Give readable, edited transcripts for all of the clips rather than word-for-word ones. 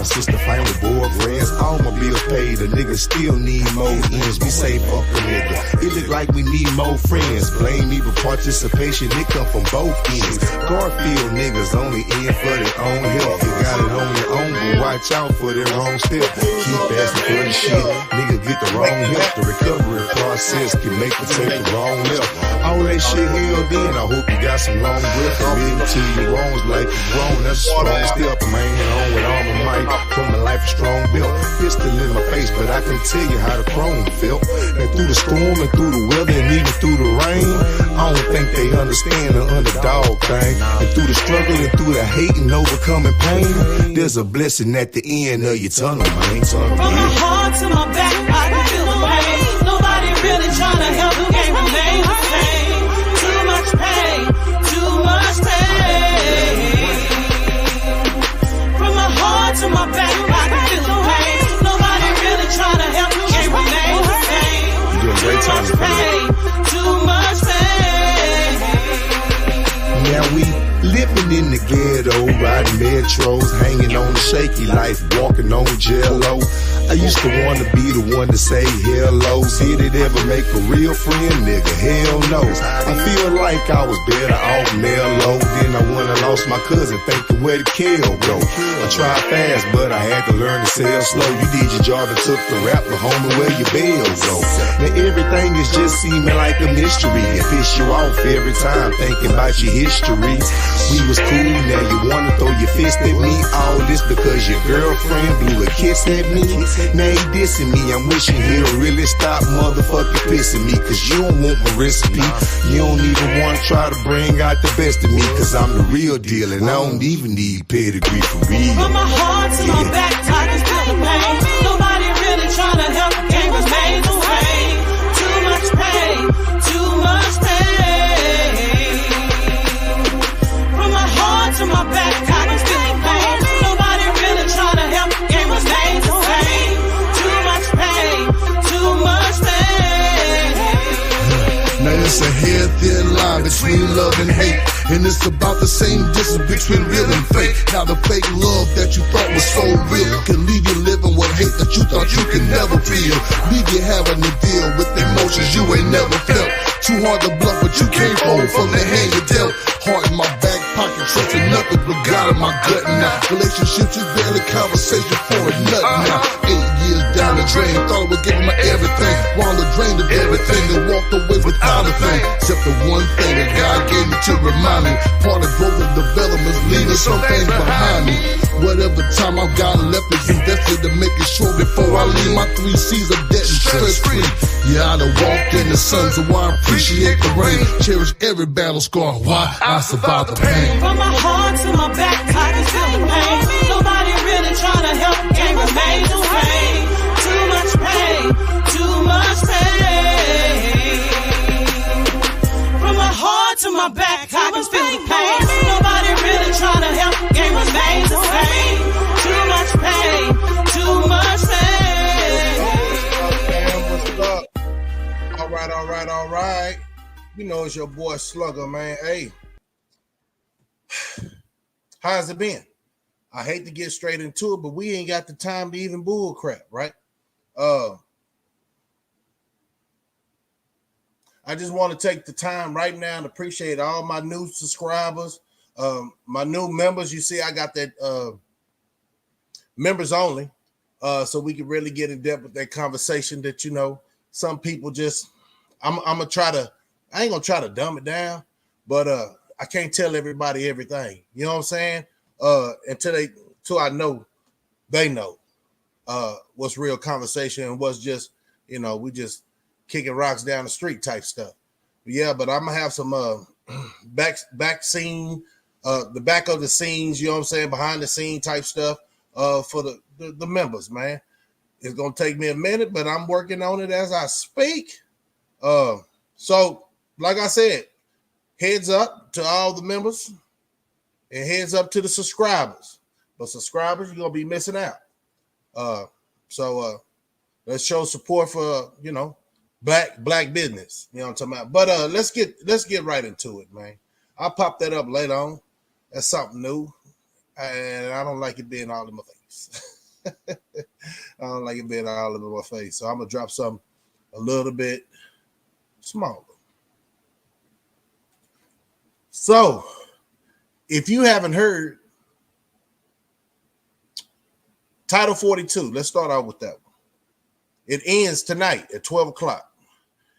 sister fight with boyfriends. All my bills paid, the niggas still need more ends. We say fuck a nigga, it look like we need more friends. Blame me for participation, it come from both ends. Garfield niggas only in for their own health. You got it on your own, but watch out for the wrong step. Keep asking for the shit, nigga get the wrong help. The recovery process can make you take the wrong left. All that shit held in, I hope you got some long breath. Admitting to your wrongs like you wrong, that's a strong step. I'm hanging on with all my might, from my life a strong belt. Pistol in my face, but I can tell you how the chrome felt. And through the storm and through the weather and even through the rain, I don't think they understand the underdog thing. And through the struggle and through the hate and overcoming pain, there's a blessing at the end of your tunnel, man. From my heart to my back, I can feel the pain. Nobody really trying to help, the game remain the same. Too much pain, too much pain. From my heart to my back, I can feel the pain. Nobody really trying to help, the game remain the same. Too much pain, too much pain. Now we living in the ghetto, riding metros, hanging on the shaky life, walking on jello. I used to want to be the one to say hello. Did it ever make a real friend, nigga? Hell no. I feel like I was better off mellow. Then I went and lost my cousin, thinking where the kill go. I tried fast, but I had to learn to sell slow. You did your job and took the rap, but homie, where your bail go? Now everything is just seeming like a mystery. It piss you off every time thinking about your history. We was cool, now you wanna throw your fist at me. All this because your girlfriend blew a kiss at me. Now he dissing me, I'm wishing he'll really stop motherfucking pissing me. Cause you don't want my recipe, you don't even wanna try to bring out the best of me. Cause I'm the real deal and I don't even need pedigree for real. From my heart to my back, I can feel the pain. Nobody really trying to help, the game remain the same. Too much pain, too much pain. From my heart to my back, I can feel the pain. Nobody really trying to help, the game remain the same. Too much pain, too much pain. Now it's a hair thin line between love and hate, and it's about the same distance between real and fake. Now the fake love that you thought was so real can leave you living with hate that you thought you could never feel. Leave you having to deal with emotions you ain't never felt. Too hard to bluff, but you can't fold from the hand you dealt. Heart in my back pocket, trusting nothing but God in my gut now. Relationships is barely conversation for a nut now. 8 years down the drain, thought I was giving my everything, while I drained of everything and walked away without a thing. Except the one thing that God gave me to remind me, part of growth and development's leaving some things behind me. Whatever time I've got left is invested to make it sure before I leave my 3 C's of debt and stress free. Yeah, I done walked in the sun, so I appreciate the rain. Cherish every battle scar, why I survived the pain. From my heart to my back, I can feel the pain. Nobody really trying to help, the game remain the same. Too much pain, too much pain. From my heart to my back, I can feel the pain. Nobody really trying to help, the game remain the same. Too much pain, too much pain. All right. You know it's your boy Slugger, man. Hey, how's it been? I hate to get straight into it, but we ain't got the time to even bull crap, right? I just want to take the time right now and appreciate all my new subscribers, my new members. You see, I got that members only, so we can really get in depth with that conversation that, you know, some people just, I ain't gonna try to dumb it down, but I can't tell everybody everything. You know what I'm saying? Until I know they know what's real conversation and what's just, you know, we just kicking rocks down the street type stuff. But I'm gonna have some back scene, the back of the scenes, you know what I'm saying, behind the scene type stuff for the members, man. It's gonna take me a minute, but I'm working on it as I speak. So like I said, heads up to all the members and heads up to the subscribers. But subscribers, you're gonna be missing out. So let's show support for, you know, black business. You know what I'm talking about? But let's get right into it, man. I'll pop that up later on. That's something new. And I don't like it being all in my face. I don't like it being all over my face. So I'm gonna drop something a little bit smaller. So if you haven't heard Title 42, let's start out with that one. It ends tonight at 12 o'clock.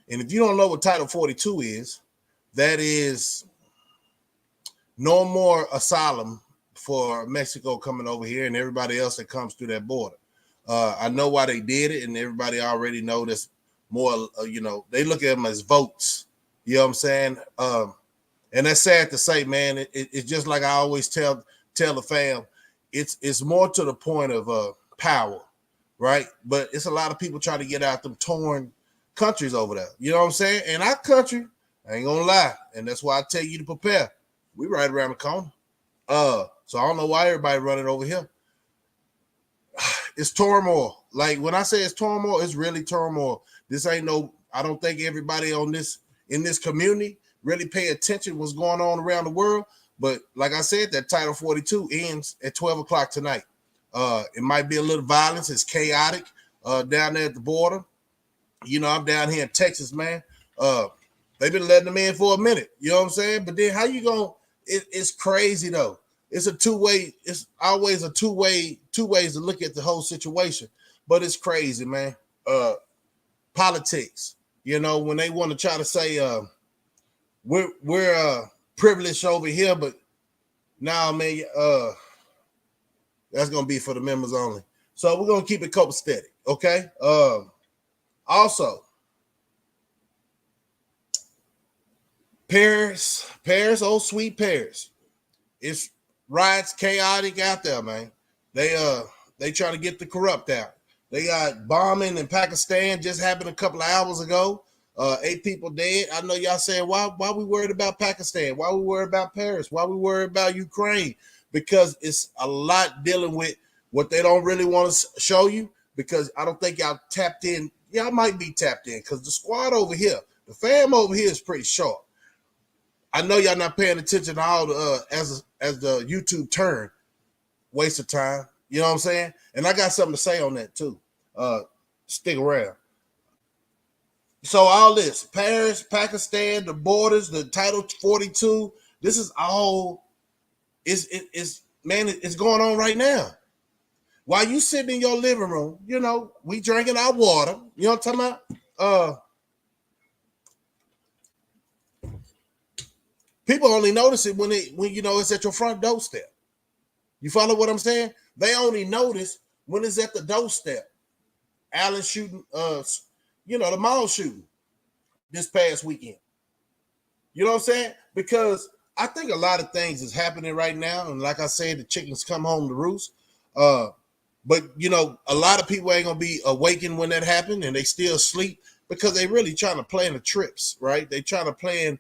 And if you don't know what Title 42 is, that is no more asylum for Mexico coming over here and everybody else that comes through that border. I know why they did it, and everybody already know this more, they look at them as votes. You know what I'm saying? And that's sad to say, man. It's just like I always tell the fam, it's more to the point of power, right? But it's a lot of people trying to get out them torn countries over there. You know what I'm saying? And our country, I ain't gonna lie, and that's why I tell you to prepare. We right around the corner. So I don't know why everybody running over here. It's turmoil. Like when I say it's turmoil, it's really turmoil. This ain't no, I don't think everybody in this community really pay attention what's going on around the world. But like I said, that Title 42 ends at 12 o'clock tonight. It might be a little violence. It's chaotic down there at the border. You know, I'm down here in Texas, man. They've been letting them in for a minute. You know what I'm saying? But then how you going to, it's crazy though. It's a two-way, it's always a two ways to look at the whole situation. But it's crazy, man. Politics, you know, when they want to try to say we're privileged over here, but now, man, that's gonna be for the members only. So we're gonna keep it copacetic, okay? Also, Paris, oh sweet Paris. It's riots, chaotic out there, man. They try to get the corrupt out. They got bombing in Pakistan just happened a couple of hours ago. 8 people dead. I know y'all saying, why we worried about Pakistan? Why we worried about Paris? Why we worried about Ukraine? Because it's a lot dealing with what they don't really want to show you, because I don't think y'all tapped in. Y'all might be tapped in because the squad over here, the fam over here is pretty short. I know y'all not paying attention to all the as the YouTube turn. Waste of time. You know what I'm saying? And I got something to say on that too. Stick around. So all this, Paris, Pakistan, the borders, the Title 42, this is all, it's going on right now. While you sitting in your living room, you know, we drinking our water. You know what I'm talking about? People only notice it when you know it's at your front doorstep. You follow what I'm saying? They only notice when it's at the doorstep. Allen shooting, the mall shooting this past weekend. You know what I'm saying? Because I think a lot of things is happening right now, and like I said, the chickens come home to roost. But you know, a lot of people ain't gonna be awakened when that happened, and they still sleep because they really trying to plan the trips, right? They trying to plan.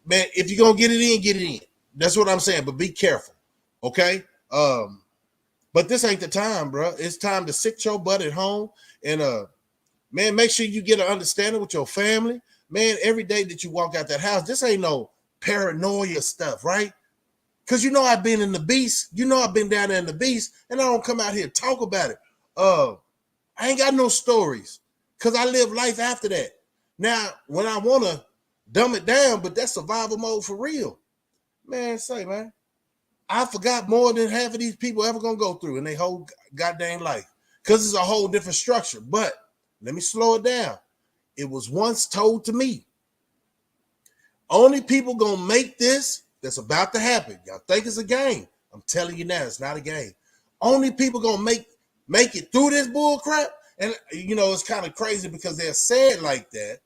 Man, if you're gonna get it in, get it in. That's what I'm saying. But be careful, okay? But this ain't the time, bro. It's time to sit your butt at home and man, make sure you get an understanding with your family. Man, every day that you walk out that house, this ain't no paranoia stuff, right? Because you know I've been in the beast. You know I've been down there in the beast, and I don't come out here and talk about it. I ain't got no stories because I live life after that. Now, when I want to dumb it down, but that's survival mode for real. Man, I forgot more than half of these people ever going to go through in their whole goddamn life because it's a whole different structure. But let me slow it down. It was once told to me, only people going to make this that's about to happen. Y'all think it's a game. I'm telling you now, it's not a game. Only people going to make it through this bull crap. And, you know, it's kind of crazy because they're said like that,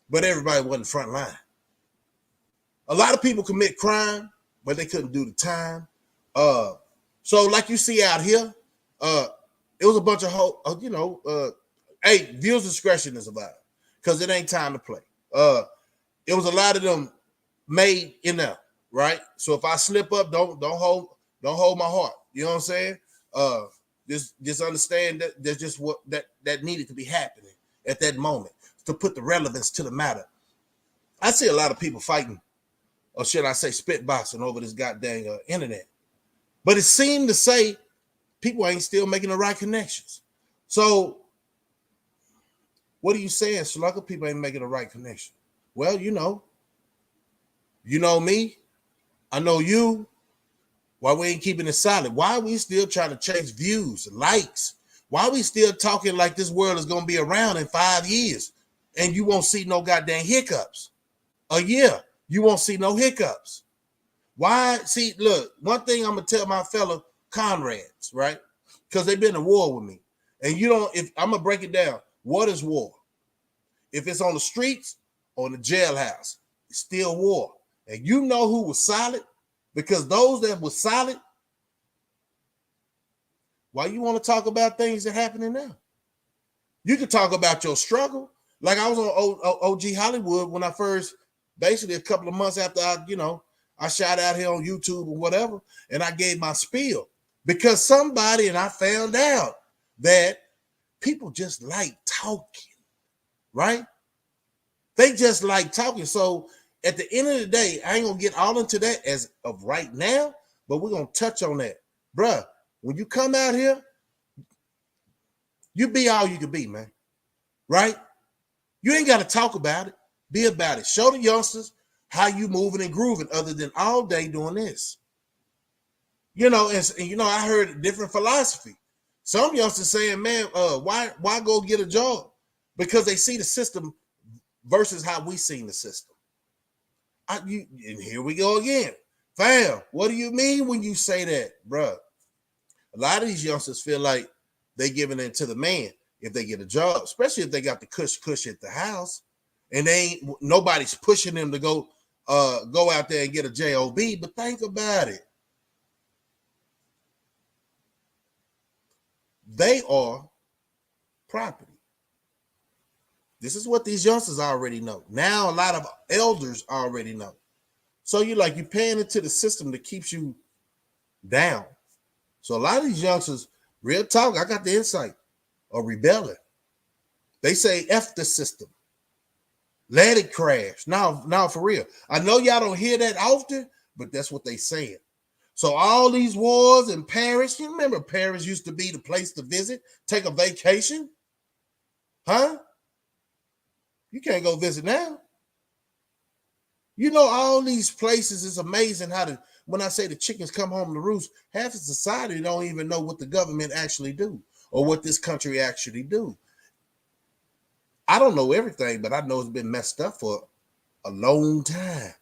but everybody wasn't front line. A lot of people commit crime, but they couldn't do the time. So like you see out here, it was a bunch of hey, viewer's discretion is allowed because it ain't time to play. It was a lot of them made in there, right? So if I slip up, don't hold my heart. You know what I'm saying? Just understand that there's just what that needed to be happening at that moment to put the relevance to the matter. I see a lot of people fighting, or should I say spitboxing over this goddamn internet. But it seemed to say people ain't still making the right connections. So what are you saying, Slugger? People ain't making the right connection. Well, you know me, I know you. Why we ain't keeping it solid? Why are we still trying to chase views, likes? Why are we still talking like this world is going to be around in 5 years and you won't see no goddamn hiccups? A year, you won't see no hiccups. Why? See, look, one thing I'm going to tell my fellow comrades, right? Because they've been to war with me. And if I'm going to break it down, what is war? If it's on the streets or in the jailhouse, it's still war. And you know who was solid? Because those that were solid, why you want to talk about things that are happening now? You can talk about your struggle. Like I was on OG Hollywood when I first, basically a couple of months after I shot out here on YouTube or whatever, and I gave my spiel. Because somebody, and I found out that people just like talking, right? They just like talking. So at the end of the day, I ain't gonna get all into that as of right now, but we're gonna touch on that. Bruh, when you come out here, you be all you can be, man. Right? You ain't got to talk about it. Be about it. Show the youngsters how you moving and grooving other than all day doing this. And I heard a different philosophy. Some youngsters saying, man, why go get a job? Because they see the system versus how we seen the system. And here we go again. Fam, what do you mean when you say that, bruh? A lot of these youngsters feel like they giving it to the man if they get a job, especially if they got the cush at the house, and nobody's pushing them to go out there and get a job. But think about it. They are property. This is what these youngsters already know. Now a lot of elders already know. So you're paying into the system that keeps you down. So a lot of these youngsters, real talk, I got the insight, are rebelling. They say F the system. Let it crash. Now for real. I know y'all don't hear that often, but that's what they saying. So all these wars in Paris, you remember Paris used to be the place to visit, take a vacation? Huh? You can't go visit now. All these places, it's amazing how when I say the chickens come home to roost, half of society don't even know what the government actually do or what this country actually do. I don't know everything, but I know it's been messed up for a long time.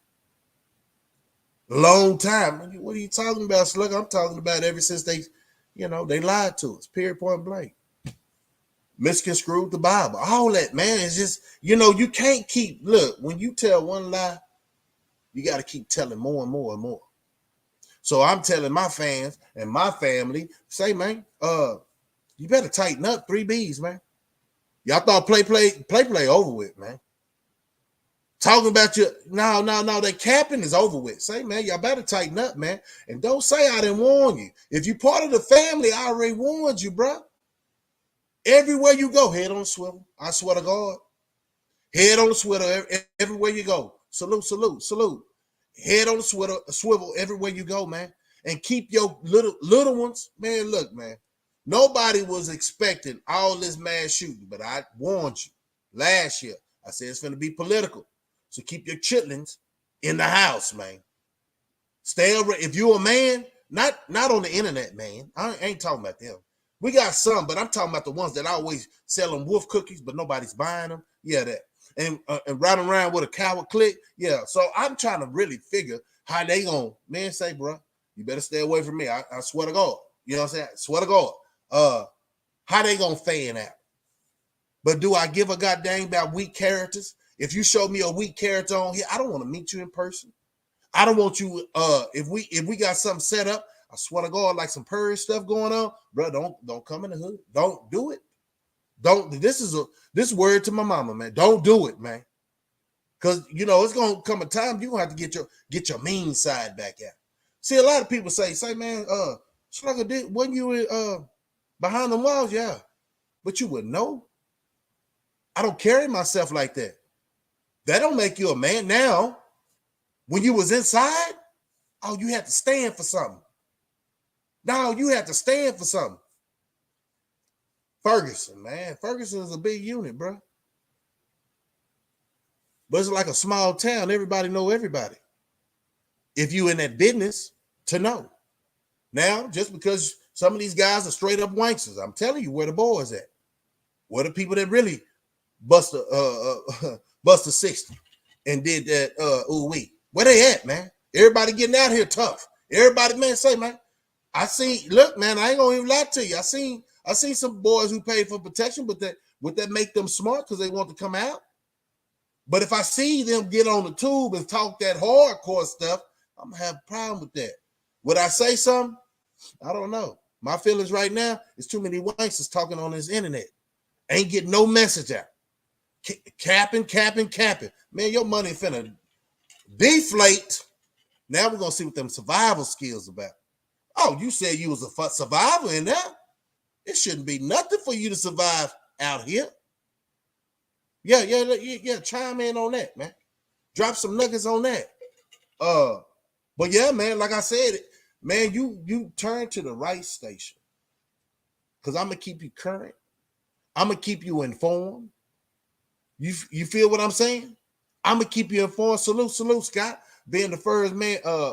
Long time. What are you talking about, Slug? I'm talking about ever since they lied to us, period, point blank. Misconstrued the Bible. All that, man, is just, you can't keep, look, when you tell one lie, you got to keep telling more and more and more. So I'm telling my fans and my family, say, man, you better tighten up 3 Bs, man. Y'all thought play over with, man. Talking about no, that capping is over with. Say, man, y'all better tighten up, man. And don't say I didn't warn you. If you part of the family, I already warned you, bro. Everywhere you go, head on the swivel. I swear to God. Head on the swivel everywhere you go. Salute, salute, salute. Head on the swivel everywhere you go, man. And keep your little ones. Man, look, man. Nobody was expecting all this mass shooting, but I warned you last year. I said it's going to be political. So keep your chitlins in the house, man. Stay over. If you're a man, not on the internet, man. I ain't talking about them. We got some, but I'm talking about the ones that always selling wolf cookies, but nobody's buying them. Yeah, that. And riding around with a coward clique. Yeah. So I'm trying to really figure how they gonna, man, say, bro, you better stay away from me. I swear to God. You know what I'm saying? I swear to God. How they gonna fan out? But do I give a goddamn about weak characters? If you show me a weak character on here, I don't want to meet you in person. I don't want you. If we got something set up, I swear to God, like some purge stuff going on, bro. Don't come in the hood. Don't do it. Don't. This word to my mama, man. Don't do it, man. Because it's gonna come a time you're gonna have to get your mean side back out. See, a lot of people say, man, Slugger, wasn't you behind the walls? Yeah, but you wouldn't know. I don't carry myself like that. That don't make you a man. Now, when you was inside, you had to stand for something. No, you have to stand for something. Ferguson, man. Ferguson is a big unit, bro. But it's like a small town. Everybody know everybody. If you in that business, to know. Now, just because some of these guys are straight up wanksters, I'm telling you where the boys at. Where the people that really bust a 60 and did that ooh-wee. Where they at, man? Everybody getting out here tough. Everybody, man, say, man, I seen, look, man, I ain't gonna even lie to you. I seen some boys who paid for protection, but would that make them smart because they want to come out? But if I see them get on the tube and talk that hardcore stuff, I'm gonna have a problem with that. Would I say something? I don't know. My feelings right now is too many wanksters talking on this internet. Ain't getting no message out. Capping. Man, your money finna deflate. Now we're gonna see what them survival skills about. Oh, you said you was a survivor in there. It shouldn't be nothing for you to survive out here. Yeah. Chime in on that, man. Drop some nuggets on that. But yeah, man, like I said, man, you turn to the right station. Because I'm gonna keep you current. I'm gonna keep you informed. You feel what I'm saying? I'm gonna keep you informed. Salute, Scott, being the first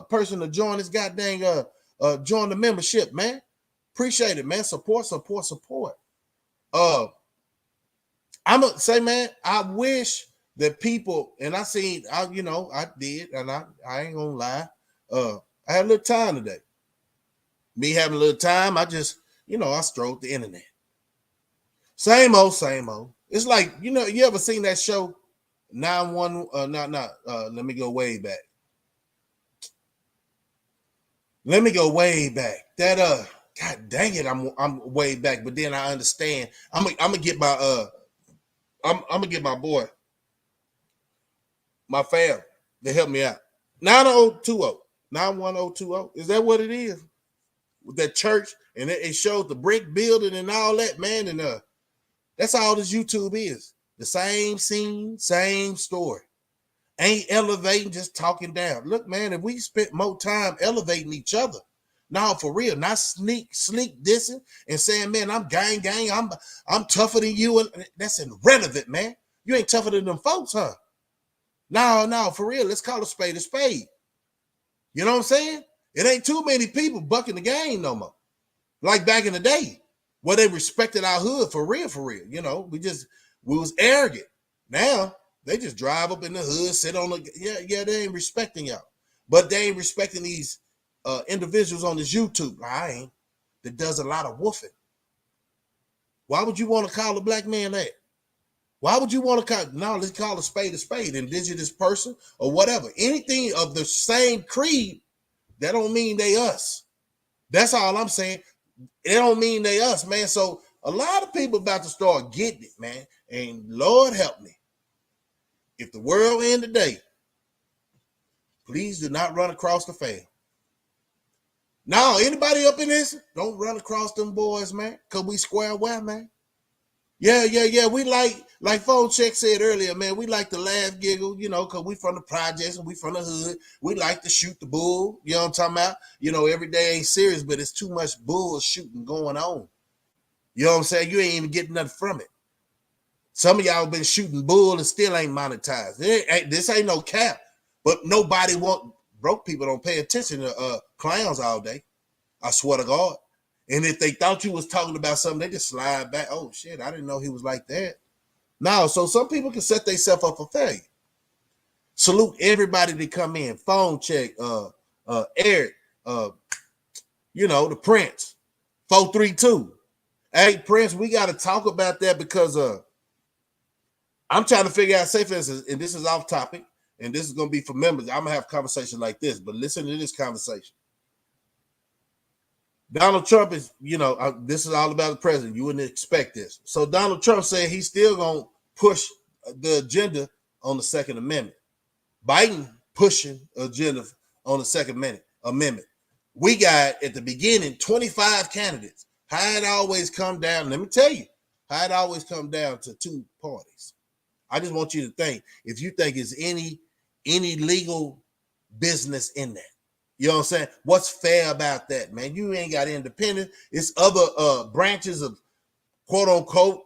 person to join this goddamn join the membership, man. Appreciate it, man. Support. I'm gonna say, man, I wish that people, and I did, and I ain't gonna lie. I had a little time today. Me having a little time, I just, I strolled the internet. Same old. It's like, you ever seen that show 911? Let me go way back. That God dang it, I'm way back, but then I understand. I'm gonna get my I'm gonna get my boy, my fam, to help me out. 91020. Is that what it is? With that church, and it showed the brick building and all that, man, and that's all this YouTube is. The same scene, same story. Ain't elevating, just talking down. Look, man, if we spent more time elevating each other, now for real, not sleek dissing and saying, man, I'm gang, I'm tougher than you, and that's irrelevant, man. You ain't tougher than them folks, huh? No, for real, let's call a spade a spade. You know what I'm saying? It ain't too many people bucking the game no more. Like back in the day, where they respected our hood for real. We was arrogant. Now they just drive up in the hood, sit on the they ain't respecting y'all. But they ain't respecting these individuals on this YouTube. That does a lot of woofing. Why would you want to call a black man that? Why would you want to let's call a spade, indigenous person or whatever. Anything of the same creed, that don't mean they us. That's all I'm saying. It don't mean they us, man. So a lot of people about to start getting it, man. And Lord help me. If the world end today, please do not run across the fam. Now, anybody up in this, don't run across them boys, man. Cause we square away, man. Yeah. We like Phone Check said earlier, man. We like to laugh, giggle, cause we from the projects and we from the hood. We like to shoot the bull. You know what I'm talking about? Every day ain't serious, but it's too much bull shooting going on. You know what I'm saying? You ain't even getting nothing from it. Some of y'all been shooting bull and still ain't monetized. This ain't no cap, but nobody broke people don't pay attention to clowns all day. I swear to God. And if they thought you was talking about something, they just slide back. Oh shit, I didn't know he was like that. No, so some people can set themselves up for failure. Salute everybody that come in. Phone Check, Eric, the Prince, 432. Hey, Prince, we got to talk about that because I'm trying to figure out, say for instance, and this is off topic, and this is going to be for members. I'm going to have a conversation like this, but listen to this conversation. Donald Trump is, this is all about the president. You wouldn't expect this. So Donald Trump said he's still going to push the agenda on the Second Amendment. Biden pushing agenda on the Second Amendment. We got at the beginning 25 candidates. How it always come down, let me tell you, how it always come down to two parties. I just want you to think, if you think it's any legal business in that. You know what I'm saying? What's fair about that, man? You ain't got independence. It's other branches of quote unquote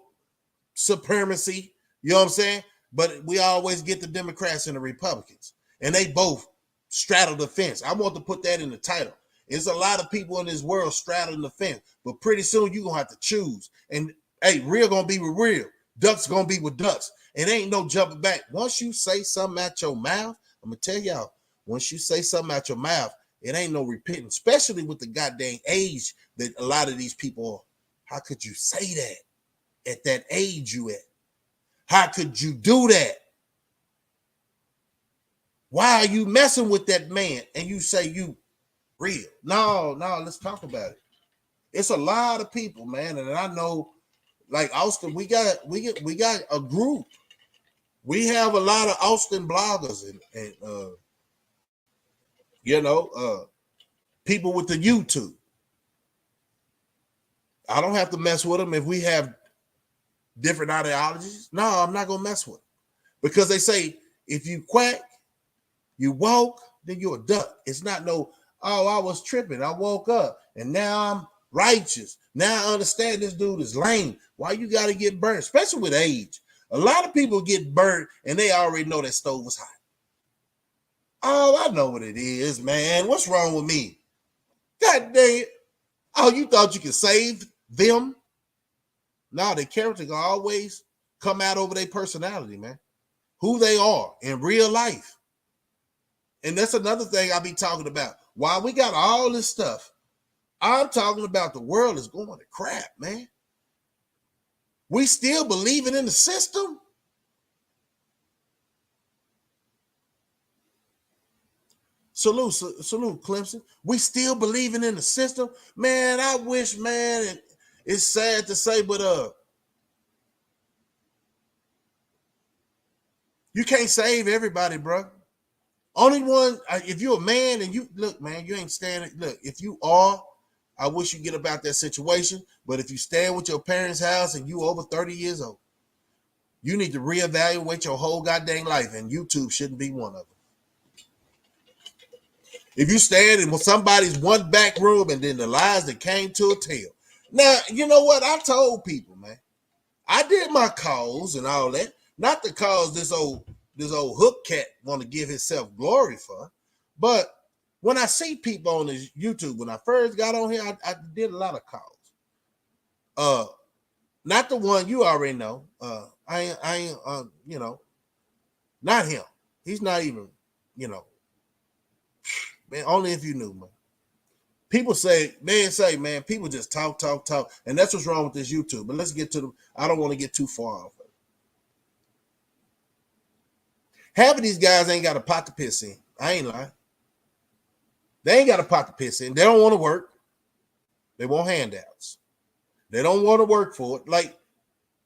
supremacy. You know what I'm saying? But we always get the Democrats and the Republicans, and they both straddle the fence. I want to put that in the title. There's a lot of people in this world straddling the fence, but pretty soon you're gonna have to choose. And hey, real gonna be with real, ducks gonna be with ducks. It ain't no jumping back. Once you say something out your mouth, I'm gonna tell y'all, once you say something out your mouth, it ain't no repenting, especially with the goddamn age that a lot of these people are. How could you say that at that age you at? How could you do that? Why are you messing with that man and you say you real? No, let's talk about it. It's a lot of people, man, and I know, like Austin, we got a group. We have a lot of Austin bloggers and people with the YouTube. I don't have to mess with them if we have different ideologies. No, I'm not gonna mess with them because they say if you quack, you walk, then you're a duck. It's not no, oh, I was tripping. I woke up and now I'm righteous. Now I understand this dude is lame. Why you got to get burnt, especially with age? A lot of people get burnt and they already know that stove was hot. Oh, I know what it is, man. What's wrong with me? God dang it. Oh, you thought you could save them? No, their character gonna always come out over their personality, man. Who they are in real life. And that's another thing I be talking about. While we got all this stuff, I'm talking about the world is going to crap, man. We still believing in the system. Salute, Clemson. We still believing in the system. Man, I wish, man, it's sad to say, but you can't save everybody, bro. Only one, if you're a man and you look, man, you ain't standing. Look, if you are, I wish you get about that situation. But if you stand with your parents' house and you over 30 years old, you need to reevaluate your whole goddamn life, and YouTube shouldn't be one of them. If you stand in somebody's one back room and then the lies that came to a tail. Now, you know what? I told people, man, I did my calls and all that, not to cause this old hook cat want to give himself glory for, but when I see people on this YouTube, when I first got on here, I did a lot of calls. Not the one you already know. I ain't, not him. He's not even, man, only if you knew, man. People say, man, people just talk. And that's what's wrong with this YouTube. But let's get to I don't want to get too far off of it. Half of these guys ain't got a pot to piss in. I ain't lying. They ain't got a pot to piss in. They don't want to work. They want handouts. They don't want to work for it. Like,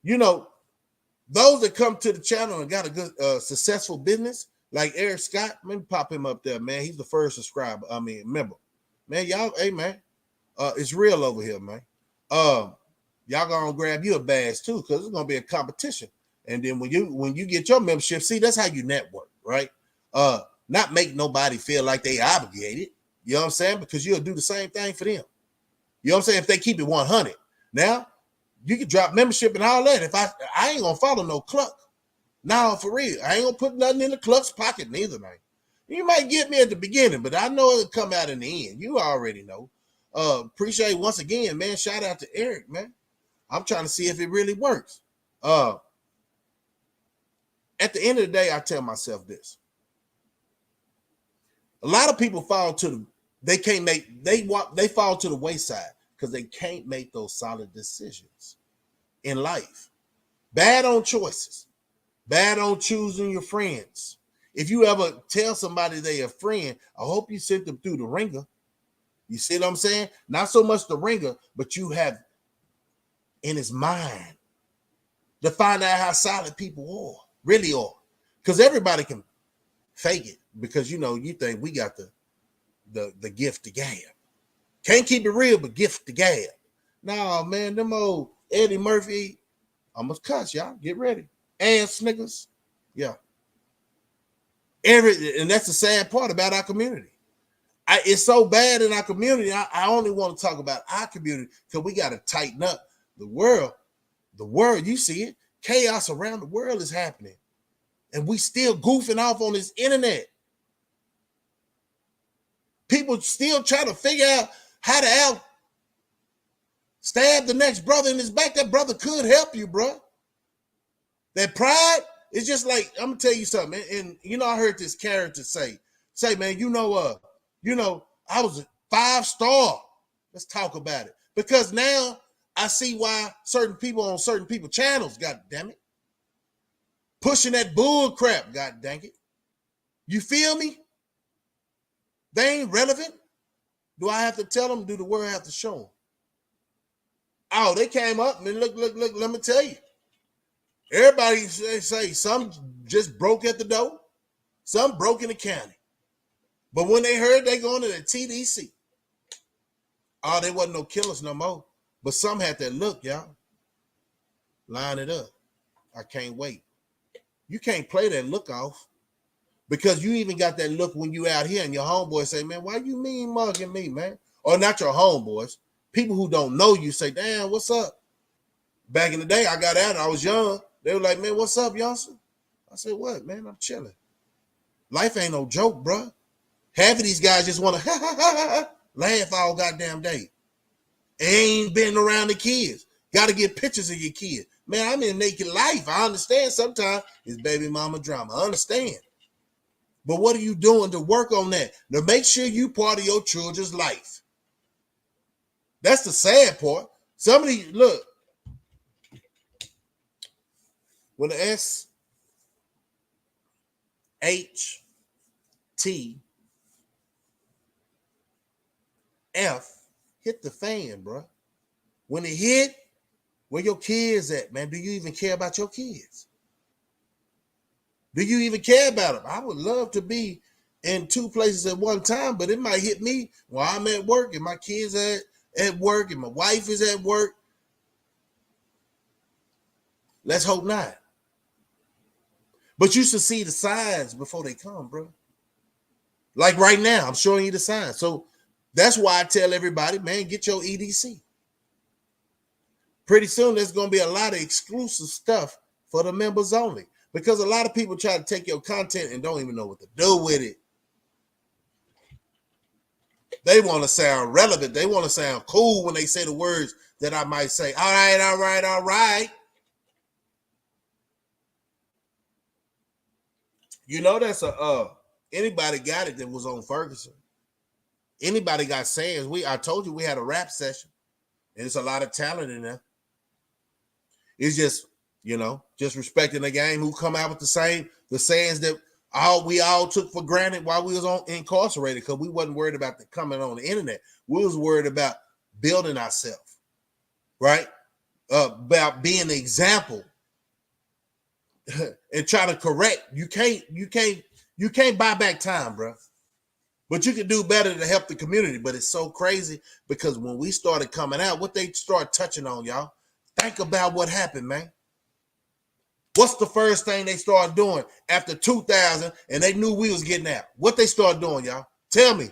those that come to the channel and got a good, successful business, like Eric Scott, let me pop him up there, man. He's the first member. Man, y'all, hey, man, it's real over here, man. Y'all gonna grab you a badge too, because it's gonna be a competition. And then when you get your membership, see, that's how you network, right? Not make nobody feel like they obligated. You know what I'm saying? Because you'll do the same thing for them. You know what I'm saying? If they keep it 100. Now, you can drop membership and all that. If I ain't gonna follow no cluck. No, for real. I ain't gonna put nothing in the cluck's pocket neither, man. You might get me at the beginning, but I know it'll come out in the end. You already know. Appreciate once again, man. Shout out to Eric, man. I'm trying to see if it really works. At the end of the day, I tell myself this. A lot of people fall to they fall to the wayside because they can't make those solid decisions in life. Bad on choices. Bad on choosing your friends. If you ever tell somebody they a friend, I hope you sent them through the ringer. You see what I'm saying? Not so much the ringer, but you have in his mind to find out how solid people really are. Because everybody can fake it because, you think we got the gift to gab. Can't keep it real, but gift to gab. Nah, man, them old Eddie Murphy, almost cuss, y'all. Get ready. And Snickers. Yeah. And that's the sad part about our community. It's so bad in our community. I only want to talk about our community because we got to tighten up. The world, you see it. Chaos around the world is happening. And we still goofing off on this internet. People still trying to figure out how to stab the next brother in his back. That brother could help you, bro. That pride is just like, I'm gonna tell you something. And I heard this character say, man, I was a 5-star. Let's talk about it. Because now I see why certain people on certain people channels, god damn it, pushing that bull crap, god dang it. You feel me? They ain't relevant. Do I have to tell them? Do the word have to show them? Oh, they came up and look, let me tell you. Everybody say some just broke at the door, some broke in the county. But when they heard they going to the TDC, oh, they wasn't no killers no more. But some had that look, y'all. Line it up. I can't wait. You can't play that look off. Because you even got that look when you out here and your homeboys say, man, why you mean mugging me, man? Or not your homeboys. People who don't know you say, damn, what's up? Back in the day, I got out, I was young. They were like, man, what's up, youngster? I said, what, man? I'm chilling. Life ain't no joke, bro. Half of these guys just want to laugh all goddamn day. Ain't been around the kids. Got to get pictures of your kids. Man, I'm in naked life. I understand sometimes it's baby mama drama. I understand. But what are you doing to work on that? To make sure you part of your children's life. That's the sad part. Somebody, look. When the SHTF hit the fan, bro. When it hit, where your kids at, man? Do you even care about your kids? Do you even care about them? I would love to be in 2 places at one time, but it might hit me while I'm at work and my kids at work and my wife is at work. Let's hope not. But you should see the signs before they come, bro. Like right now, I'm showing you the signs. So that's why I tell everybody, man, get your EDC. Pretty soon, there's going to be a lot of exclusive stuff for the members only. Because a lot of people try to take your content and don't even know what to do with it. They want to sound relevant. They want to sound cool when they say the words that I might say. All right, all right, all right. That's anybody got it that was on Ferguson. Anybody got sayings. I told you we had a rap session. And there's a lot of talent in there. It's just, just respecting the game, who come out with the sayings that we all took for granted while we was incarcerated, because we wasn't worried about the coming on the internet. We was worried about building ourselves, right? About being an example and trying to correct. You can't buy back time, bro. But you can do better to help the community. But it's so crazy because when we started coming out, what they start touching on, y'all, think about what happened, man. What's the first thing they started doing after 2000 and they knew we was getting out? What they started doing, y'all? Tell me.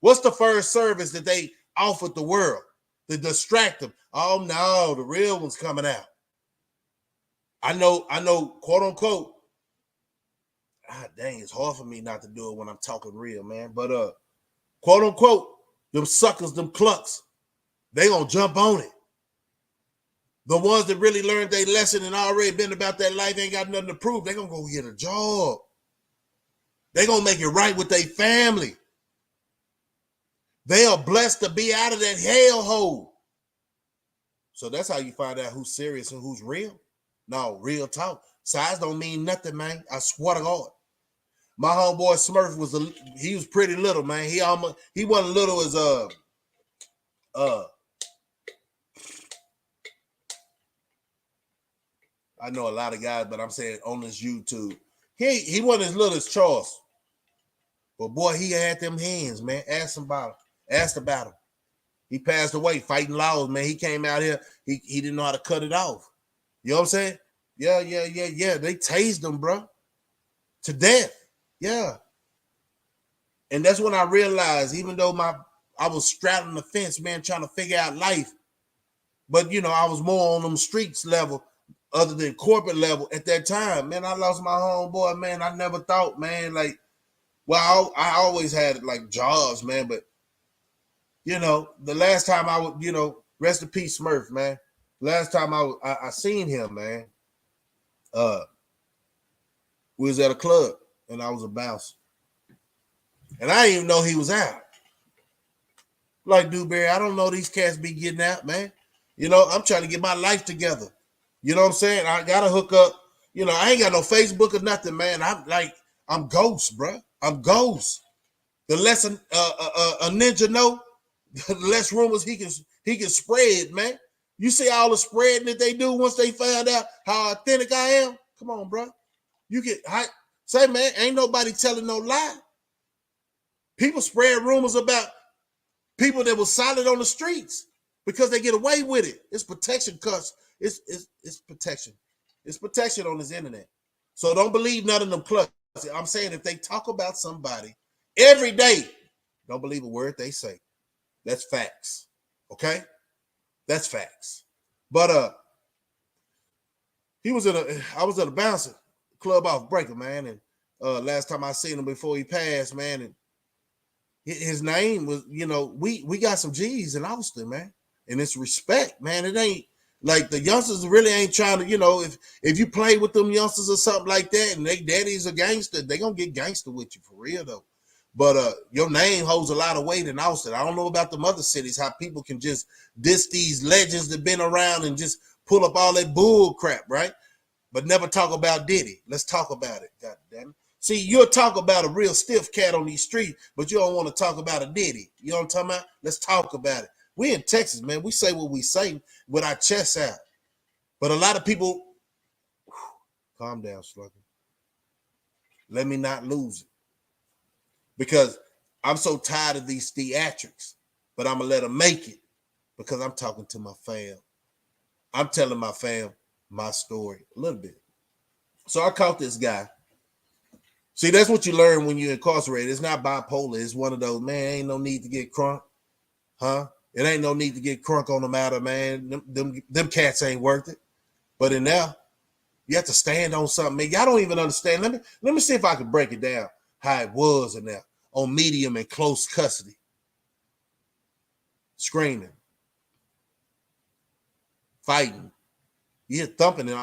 What's the first service that they offered the world to distract them? Oh, no, the real one's coming out. I know, quote unquote. Dang, it's hard for me not to do it when I'm talking real, man. But quote unquote, them suckers, them clucks, they gonna jump on it. The ones that really learned their lesson and already been about that life ain't got nothing to prove. They gonna go get a job. They gonna make it right with their family. They are blessed to be out of that hellhole. So that's how you find out who's serious and who's real. No, real talk. Size don't mean nothing, man. I swear to God. My homeboy Smurf he was pretty little, man. He wasn't little as I know a lot of guys, but I'm saying on this YouTube. He wasn't as little as Charles. But boy, he had them hands, man. Asked about him. He passed away fighting laws, man. He came out here. He didn't know how to cut it off. You know what I'm saying? Yeah. They tased him, bro. To death. Yeah. And that's when I realized, even though I was straddling the fence, man, trying to figure out life, but you know, I was more on them streets level other than corporate level at that time. Man, I lost my homeboy, man. I never thought, man, like, well, I always had like jobs, man, but you know, the last time I would, you know, rest in peace, Smurf, man. Last time I seen him, man, we was at a club and I was a bouncer. And I didn't even know he was out. Like, Dewberry, I don't know these cats be getting out, man. You know, I'm trying to get my life together. You know what I'm saying? I gotta hook up. You know, I ain't got no Facebook or nothing, man. I'm ghost, bro. I'm ghost. The less a ninja know, the less rumors he can spread, man. You see all the spreading that they do once they find out how authentic I am? Come on, bro. You get say, man, ain't nobody telling no lie. People spread rumors about people that was solid on the streets because they get away with it. It's protection, cuz it's protection. It's protection on this internet. So don't believe none of them clubs. I'm saying if they talk about somebody every day, don't believe a word they say. That's facts. Okay? That's facts. But I was at a bouncer club off breaker, man, and last time I seen him before he passed, man, and his name was, you know, we got some G's in Austin, man, and it's respect, man. It ain't like the youngsters really ain't trying to, you know, if you play with them youngsters or something like that, and they daddy's a gangster, they gonna get gangster with you for real though. But your name holds a lot of weight in Austin. I don't know about them other cities, how people can just diss these legends that been around and just pull up all that bull crap, right? But never talk about Diddy. Let's talk about it. God damn it. See, you'll talk about a real stiff cat on these streets, but you don't want to talk about a Diddy. You know what I'm talking about? Let's talk about it. We in Texas, man. We say what we say with our chests out. But a lot of people, calm down, Slugger. Let me not lose it. Because I'm so tired of these theatrics, but I'm going to let them make it because I'm talking to my fam. I'm telling my fam my story a little bit. So I caught this guy. See, that's what you learn when you're incarcerated. It's not bipolar. It's one of those, man, ain't no need to get crunk. Huh? It ain't no need to get crunk on the matter, man. Them cats ain't worth it. But in there, you have to stand on something, man. Y'all don't even understand. Let me see if I can break it down how it was in there on medium and close custody. Screaming. Fighting. You hear thumping in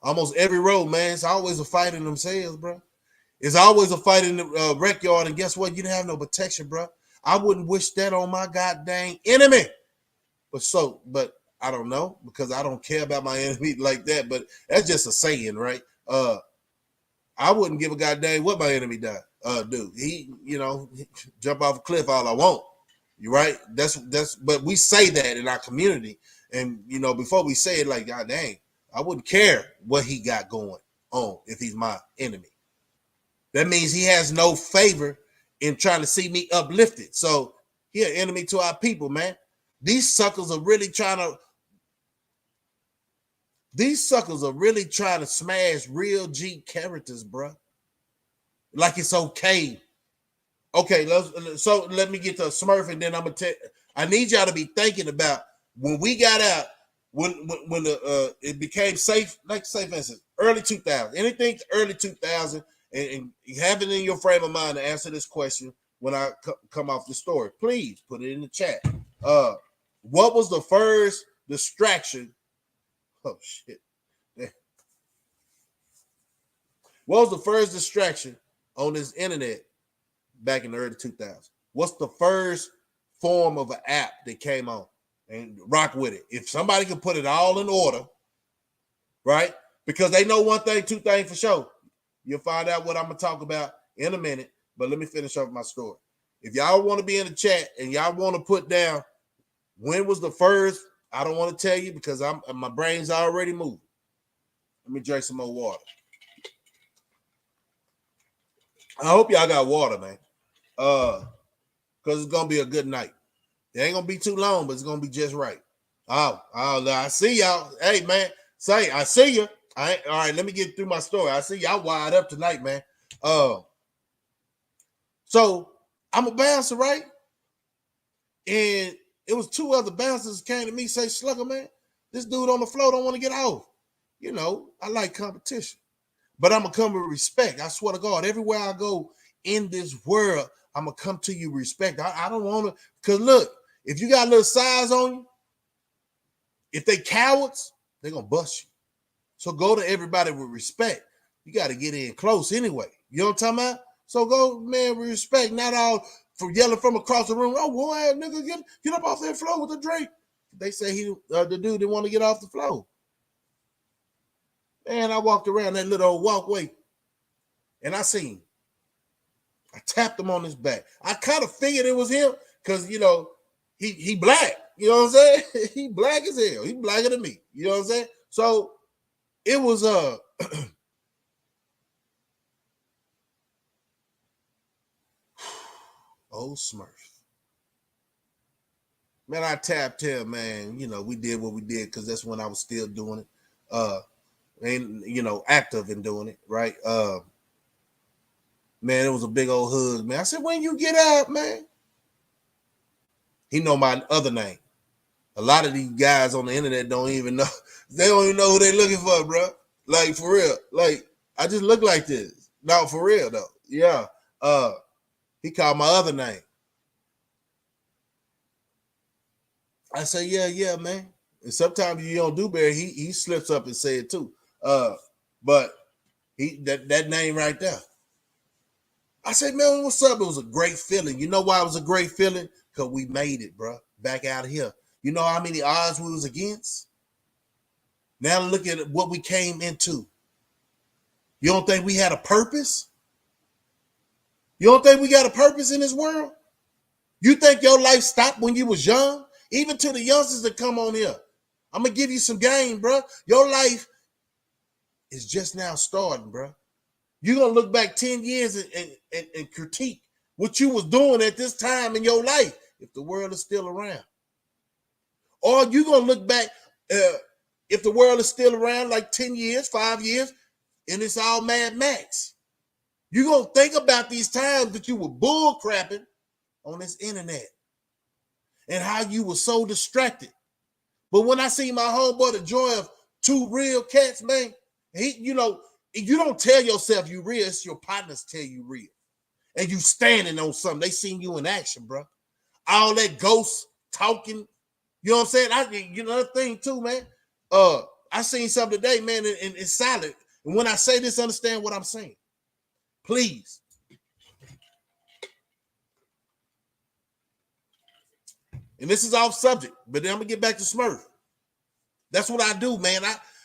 almost every road, man. It's always a fight in themselves, bro. It's always a fight in the rec yard, and guess what? You didn't have no protection, bro. I wouldn't wish that on my goddamn enemy. But I don't know because I don't care about my enemy like that. But that's just a saying, right? I wouldn't give a goddamn what my enemy do. He, you know, jump off a cliff all I want. You right? That's. But we say that in our community, and you know, before we say it, like, God dang, I wouldn't care what he got going on if he's my enemy. That means he has no favor in trying to see me uplifted. So he an enemy to our people, man. These suckers are really trying to smash real G characters, bro. Like it's okay. Okay, so let me get to Smurf, and then I'm gonna tell. I need y'all to be thinking about when we got out, when it became safe, like say for instance, early 2000, anything early 2000. And have it in your frame of mind to answer this question when I come off the story. Please put it in the chat. What was the first distraction? Oh, shit. What was the first distraction on this internet back in the early 2000s? What's the first form of an app that came on? And rock with it. If somebody can put it all in order, right? Because they know one thing, two things for sure. You'll find out what I'm going to talk about in a minute, but let me finish up my story. If y'all want to be in the chat and y'all want to put down when was the first, I don't want to tell you because my brain's already moving. Let me drink some more water. I hope y'all got water, man, because it's going to be a good night. It ain't going to be too long, but it's going to be just right. Oh, I see y'all. Hey, man, say, I see you. All right, let me get through my story. I see y'all wired up tonight, man. So I'm a bouncer, right? And it was two other bouncers came to me, say, Slugger, man, this dude on the floor don't want to get off. You know, I like competition. But I'm going to come with respect. I swear to God, everywhere I go in this world, I'm going to come to you with respect. I don't want to, because look, if you got a little size on you, if they cowards, they're going to bust you. So go to everybody with respect. You got to get in close anyway. You know what I'm talking about? So go, man, with respect. Not all for yelling from across the room. Oh, boy, nigga, get up off that floor with the Drake. They say the dude didn't want to get off the floor. Man, I walked around that little old walkway, and I seen him. I tapped him on his back. I kind of figured it was him because, you know, he black. You know what I'm saying? He black as hell. He blacker than me. You know what I'm saying? So it was old Smurf. Man, I tapped him, man. You know, we did what we did because that's when I was still doing it. And, you know, active in doing it, right? Man, it was a big old hug, man. I said, when you get out, man. He know my other name. A lot of these guys on the internet don't even know. They don't even know who they looking for, bro. Like, for real. Like, I just look like this. No, for real, though. Yeah. He called my other name. I say, yeah, man. And sometimes you don't do better. He slips up and say it too. But that name right there. I said, man, what's up? It was a great feeling. You know why it was a great feeling? Because we made it, bro. Back out of here. You know how many odds we was against? Now look at what we came into. You don't think we had a purpose? You don't think we got a purpose in this world? You think your life stopped when you was young? Even to the youngsters that come on here. I'm going to give you some game, bro. Your life is just now starting, bro. You're going to look back 10 years and critique what you was doing at this time in your life if the world is still around. Or you're going to look back if the world is still around like 10 years, 5 years, and it's all Mad Max. You're going to think about these times that you were bull crapping on this internet and how you were so distracted. But when I see my homeboy, the joy of two real cats, man, you know, you don't tell yourself you real, it's your partners tell you real. And you standing on something. They seen you in action, bro. All that ghost talking, you know what I'm saying? Another thing too, man. I seen something today, man, and it's solid. And when I say this, understand what I'm saying. Please. And this is off subject, but then I'm gonna get back to Smurf. That's what I do, man.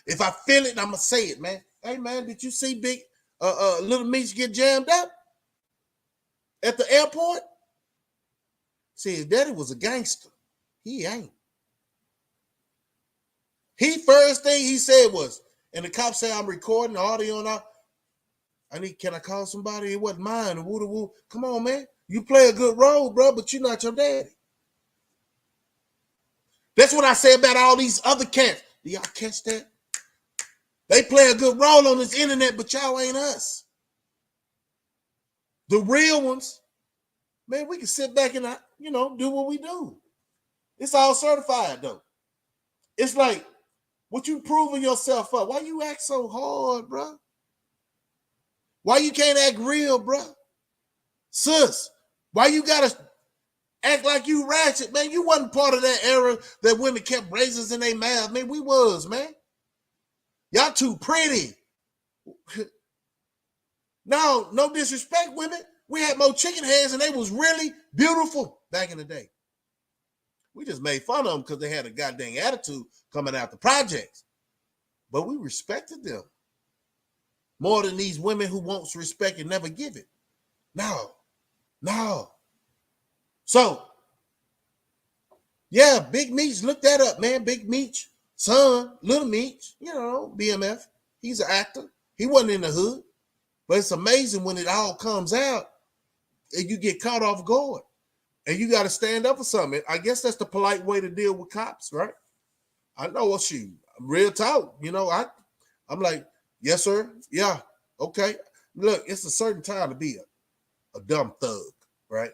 If I feel it, I'm gonna say it, man. Hey, man, did you see Big Little Meech get jammed up at the airport? See, his daddy was a gangster. He ain't. First thing he said was, and the cop said, I'm recording the audio and all. Can I call somebody? It wasn't mine. Woo-da-woo. Come on, man. You play a good role, bro, but you're not your daddy. That's what I say about all these other cats. Do y'all catch that? They play a good role on this internet, but y'all ain't us. The real ones, man, we can sit back and, do what we do. It's all certified, though. It's like, what you proving yourself up? Why you act so hard, bro? Why you can't act real, bro? Sis, why you gotta act like you ratchet, man? You wasn't part of that era that women kept razors in their mouth. Man, we was, man. Y'all too pretty. No disrespect, women. We had more chicken heads and they was really beautiful back in the day. We just made fun of them because they had a goddamn attitude coming out the projects. But we respected them more than these women who wants respect and never give it. No. So, yeah, Big Meech, look that up, man. Big Meech, son, Little Meech, BMF. He's an actor. He wasn't in the hood. But it's amazing when it all comes out and you get caught off guard. And you got to stand up for something. I guess that's the polite way to deal with cops, right? I know what real talk. I'm like, yes, sir. Yeah. Okay. Look, it's a certain time to be a dumb thug, right?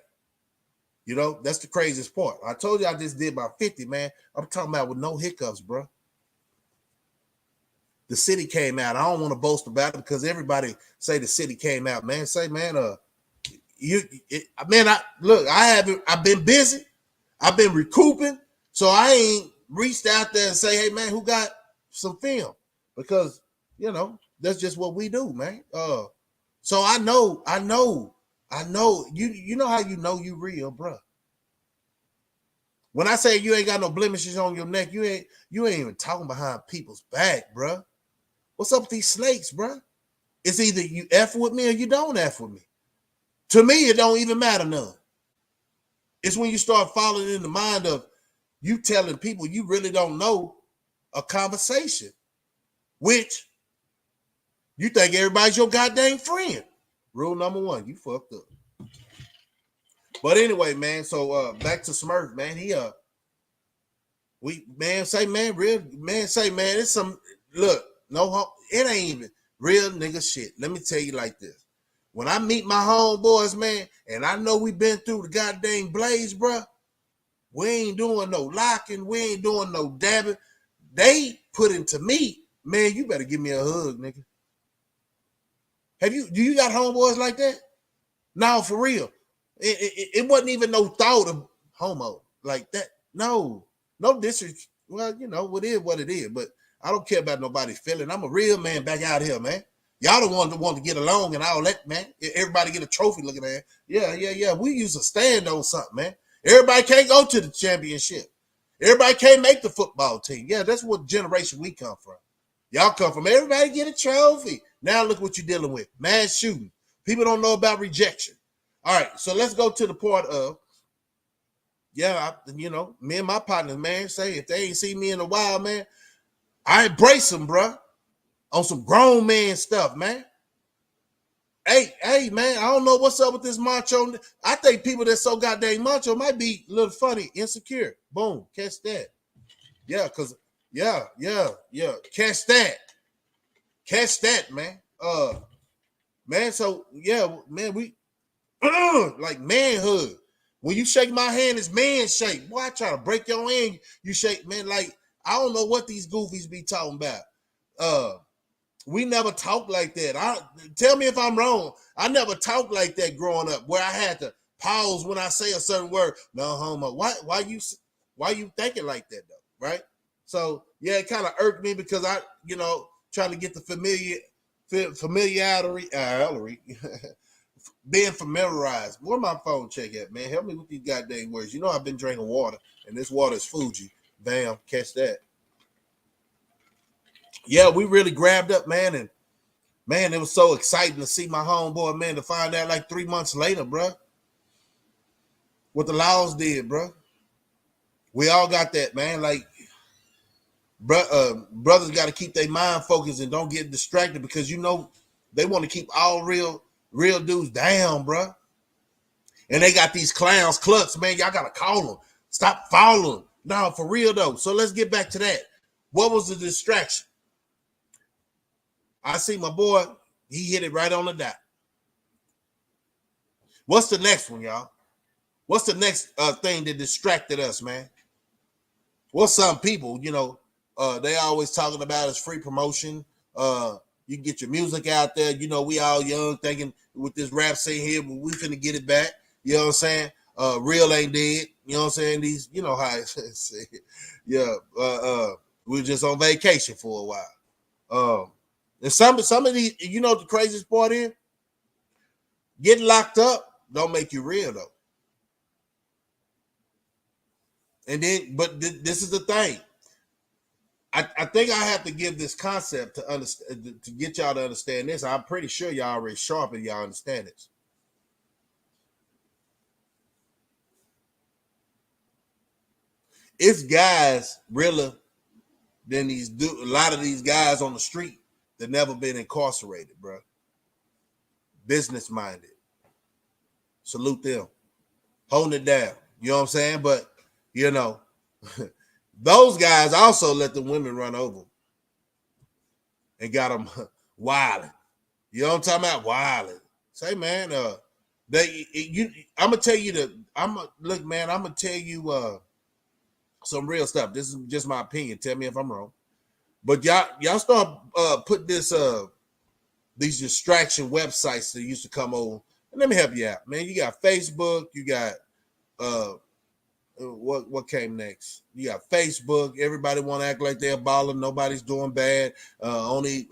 You know, that's the craziest part. I told you I just did about 50, man. I'm talking about with no hiccups, bro. The city came out. I don't want to boast about it because everybody say the city came out, man. Say, man, I've been busy. I've been recouping. So I ain't reached out there and say, hey, man, who got some film? Because, you know, that's just what we do, man. So I know, you know how you know you real, bro. When I say you ain't got no blemishes on your neck, you ain't even talking behind people's back, bro. What's up with these snakes, bro? It's either you F with me or you don't F with me. To me, it don't even matter none. It's when you start falling in the mind of you telling people you really don't know a conversation, which you think everybody's your goddamn friend. Rule number one, you fucked up. But anyway, man, so back to Smurf, man. It's some look, it ain't even real nigga shit. Let me tell you like this. When I meet my homeboys, man, and I know we been through the goddamn blaze, bro, we ain't doing no locking, we ain't doing no dabbing. They put into me, man, you better give me a hug, nigga. Do you got homeboys like that? No, for real. It wasn't even no thought of homo like that. No disrespect. Well, you know, it is what it is, but I don't care about nobody's feeling. I'm a real man back out here, man. Y'all the ones that want to get along and all that, man. Everybody get a trophy looking at it. Yeah. We used to stand on something, man. Everybody can't go to the championship. Everybody can't make the football team. Yeah, that's what generation we come from. Y'all come from everybody get a trophy. Now look what you're dealing with. Mass shooting. People don't know about rejection. All right, so let's go to the part of, me and my partners, man, say if they ain't seen me in a while, man, I embrace them, bro, on some grown man stuff, man. Hey, man, I don't know what's up with this macho. I think people that's so goddamn macho might be a little funny, insecure. Boom, catch that. Yeah, because, yeah. Catch that, man. Man, so, yeah, man, we, like manhood. When you shake my hand, it's man shake. Boy, I try to break your hand. You shake, man, like, I don't know what these goofies be talking about. We never talked like that. Tell me if I'm wrong. I never talked like that growing up, where I had to pause when I say a certain word. No homo. Why you thinking like that though? Right? So yeah, it kind of irked me because I, trying to get the familiarity, being familiarized. Where my phone check at, man? Help me with these goddamn words. You know I've been drinking water, and this water is Fuji. Bam, catch that. Yeah, we really grabbed up, man, and man, it was so exciting to see my homeboy, man, to find out like 3 months later, bro, what the laws did, bro. We all got that, man. Like, brothers got to keep their mind focused and don't get distracted because they want to keep all real dudes down, bro. And they got these clowns, clucks, man. Y'all gotta call them. Stop following. No, for real though. So let's get back to that. What was the distraction? I see my boy, he hit it right on the dot. What's the next one, y'all? What's the next thing that distracted us, man? Well, some people, they always talking about is free promotion. You can get your music out there. We all young thinking with this rap scene here, we finna get it back. You know what I'm saying? Real ain't dead. You know what I'm saying? These, you know how it's yeah. We were just on vacation for a while. And some of these, the craziest part is getting locked up don't make you real though. And then, but this is the thing. I think I have to give this concept to understand to get y'all to understand this. I'm pretty sure y'all already sharp and y'all understand this. It's guys realer than a lot of these guys on the street that never been incarcerated, bro. Business minded. Salute them. Holding it down. You know what I'm saying? But, those guys also let the women run over them and got them wilding. You know what I'm talking about? Wilding. Say, man, I'm gonna tell you look, man. I'm gonna tell you some real stuff. This is just my opinion. Tell me if I'm wrong. But y'all start putting these distraction websites that used to come on. And let me help you out, man. You got Facebook. You got what came next? You got Facebook. Everybody want to act like they're balling. Nobody's doing bad. Only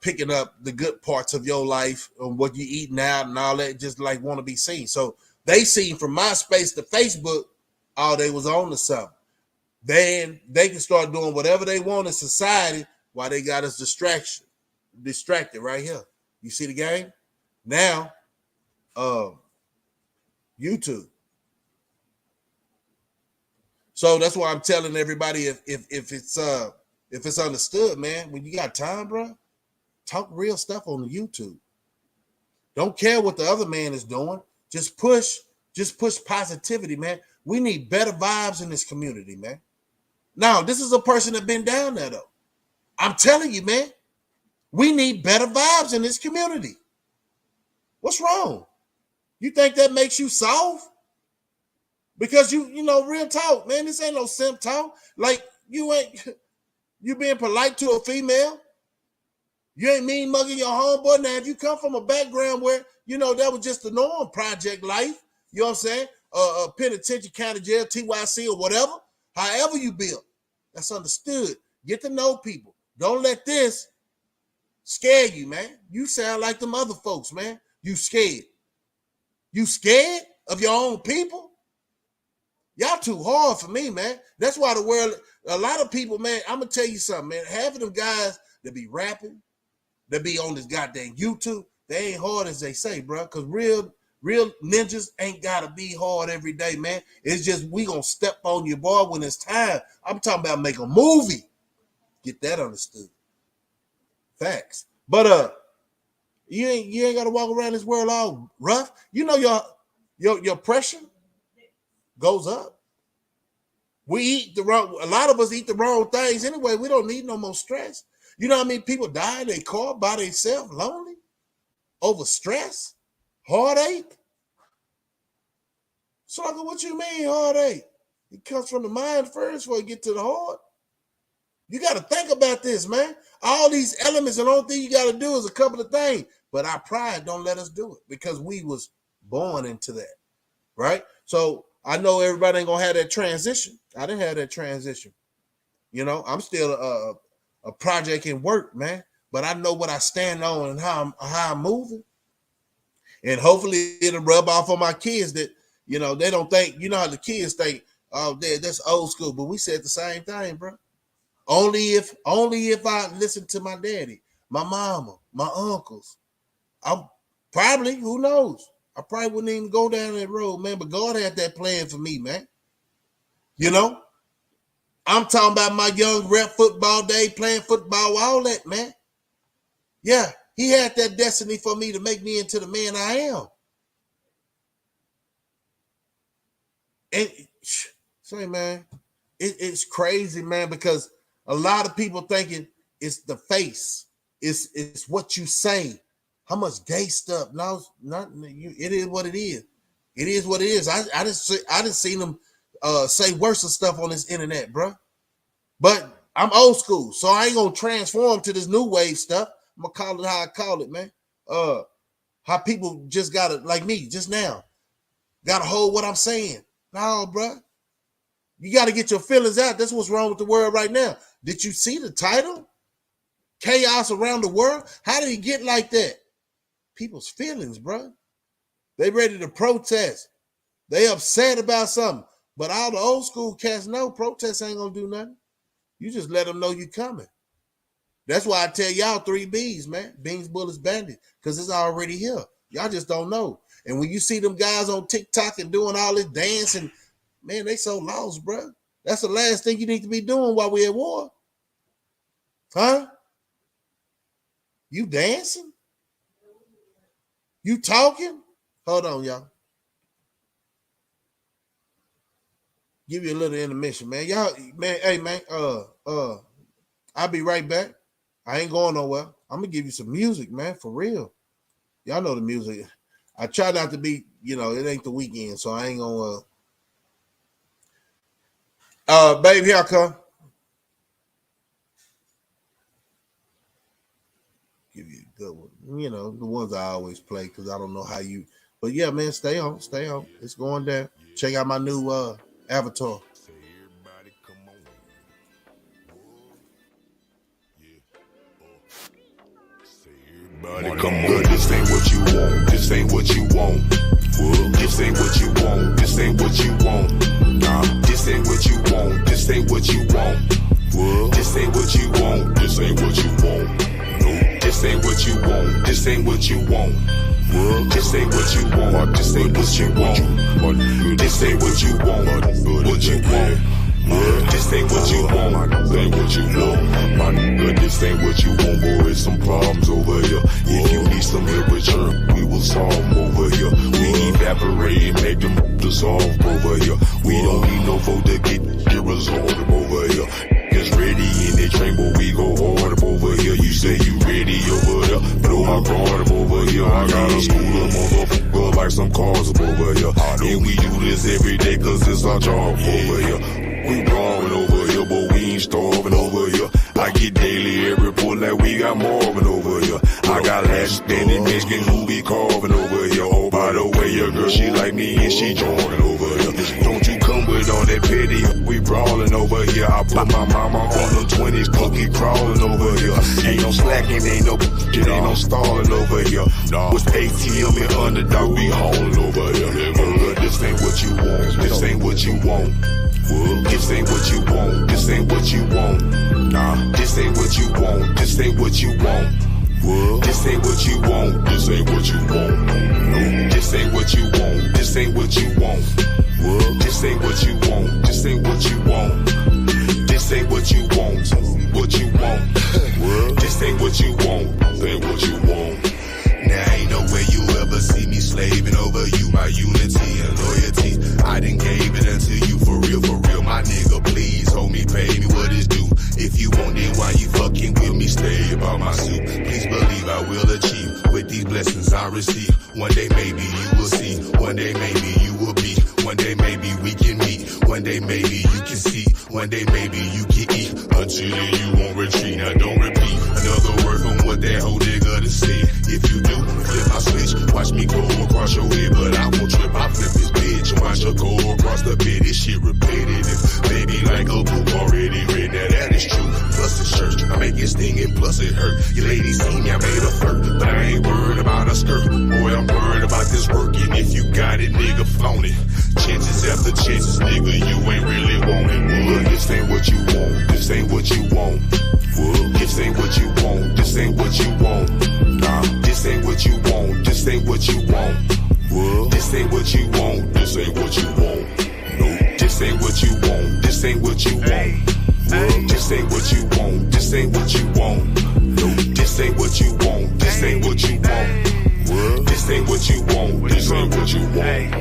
picking up the good parts of your life and what you eating out and all that. Just like want to be seen. So they seen from MySpace to Facebook, all they was on to something. Then they can start doing whatever they want in society while they got us distracted right here. You see the game? Now, YouTube. So that's why I'm telling everybody if it's understood, man, when you got time, bro, talk real stuff on the YouTube. Don't care what the other man is doing. Just push positivity, man. We need better vibes in this community, man. Now, this is a person that been down there, though. I'm telling you, man, we need better vibes in this community. What's wrong? You think that makes you soft? Because you know, real talk, man, this ain't no simp talk. Like, you being polite to a female. You ain't mean mugging your homeboy. Now, if you come from a background where, you know, that was just the norm, project life, you know what I'm saying? Penitentiary, county jail, TYC, or whatever, however you build, that's understood. Get to know people. Don't let this scare you, man. You sound like them other folks, man. You scared. You scared of your own people? Y'all too hard for me, man. That's why the world, a lot of people, man, I'm going to tell you something, man. Half of them guys that be rapping, that be on this goddamn YouTube, they ain't hard as they say, bro. Because real ninjas ain't got to be hard every day, man. It's just we going to step on your boy when it's time. I'm talking about make a movie. Get that understood. Facts. But you ain't got to walk around this world all rough. You know your pressure goes up. A lot of us eat the wrong things anyway. We don't need no more stress. You know what I mean? People die in their car by themselves, lonely, over stress, heartache. So what you mean heartache? It comes from the mind first before it get to the heart. You got to think about this, man. All these elements, and the only thing you got to do is a couple of things. But our pride don't let us do it because we was born into that, right? So I know everybody ain't going to have that transition. I didn't have that transition. You know, I'm still a project in work, man. But I know what I stand on and how I'm moving. And hopefully it'll rub off on my kids that, you know, they don't think, you know how the kids think, oh, that's old school. But we said the same thing, bro. Only if I listen to my daddy, my mama, my uncles. I'm probably, who knows? I probably wouldn't even go down that road, man. But God had that plan for me, man. You know? I'm talking about my young rep football day, playing football, all that, man. Yeah, he had that destiny for me to make me into the man I am. And say, man, it's crazy, man, because a lot of people thinking it's the face. It's what you say. How much gay stuff? No, it is what it is. It is what it is. I just seen them say worse stuff on this internet, bro. But I'm old school, so I ain't gonna transform to this new wave stuff. I'm gonna call it how I call it, man. How people just gotta, like me, just now, gotta hold what I'm saying. No, bro. You got to get your feelings out. That's what's wrong with the world right now. Did you see the title? Chaos around the world? How did it get like that? People's feelings, bro. They ready to protest. They upset about something. But all the old school cats know protest ain't going to do nothing. You just let them know you coming. That's why I tell y'all 3 B's, man. Beans, bullets, bandits. Because it's already here. Y'all just don't know. And when you see them guys on TikTok and doing all this dancing, man, they so lost, bro. That's the last thing you need to be doing while we're at war. Huh? You dancing? You talking? Hold on, y'all. Give you a little intermission, man. Y'all, man, hey, man, I'll be right back. I ain't going nowhere. I'm going to give you some music, man, for real. Y'all know the music. I try not to be it ain't the weekend, so I ain't gonna. Babe, here I come. Give you a good one. The ones I always play because I don't know how you. But yeah, man, stay on. It's going down. Check out my new avatar. Everybody come on, this ain't what you want. This ain't what you want. This ain't what you want. This ain't what you want. Nah, this ain't what you want. This ain't what you want. This ain't what you want. This ain't what you want. No, this ain't what you want. This ain't what you want. This ain't what you want. This ain't what you want. This ain't what you want. What you want. This ain't what you want. This ain't what you want. My nigga, this ain't what you want, boy. It's some problems over here. If you need some help with your, we will solve them over here. We evaporate and make them dissolve over here. We don't need no vote to get resolved over here. It's ready in the train, but we go hard up over here. You say you ready over there, blow my guard up over here. I got a scooter, motherfucker, like some cars up over here. And we do this every day, cause it's our job over here. We brawling over here, but we ain't starving over here. I get daily every report like we got Marvin over here. I got last standing Mexican who be carving over here. Oh, by the way, your girl, she like me and she jogging over here. Don't you come with all that petty, we brawling over here. I put my mama on the 20s, cookie crawling over here. Ain't no slacking, ain't no stalling over here. With ATM and underdog, we hauling over here. This ain't what you want, this ain't what you want. This ain't what you want, this ain't what you want. Nah, this ain't what you want, this ain't what you want. This ain't what you want, this ain't what you want. No, this ain't what you want, this ain't what you want. This ain't what you want, this ain't what you want. This ain't what you want, what you want. This ain't what you want, this ain't what you want. Now ain't no way you ever see me slaving over you. My unity and loyalty, I done gave it unto you for real, my nigga. Please hold me, pay me what is due. If you want it, why you fucking with me? Stay about my suit. Please believe I will achieve with these blessings I receive. One day maybe you will see. One day maybe you will be. One day maybe we can meet. One day maybe you can see. One day maybe you can eat. Until then you won't retreat. Now don't repeat another word from what that whole nigga to say. If you do, flip my switch. Watch me go across your head, but I won't trip. I flip this bitch. Watch her go across the bed. This shit repetitive. Baby like a book already read. Now that is true. Plus it's church. I make it sting and plus it hurt. Your lady see me, I made a flirt. But I ain't worried about a skirt. Boy, I'm worried about this work. And if you got it, nigga, flaunt it. Chances after chances, nigga, you ain't really want it. Well, this ain't what you want. This ain't what you want. Well, this ain't what you want. This ain't what you want. Nah, this ain't what you want. This ain't what you want. Well, this ain't what you want. This ain't what you want. No, this ain't what you want. This ain't what you want. Well, this ain't what you want. This ain't what you want. No, this ain't what you want. This ain't what you want. Well, this ain't what you want. This ain't what you want.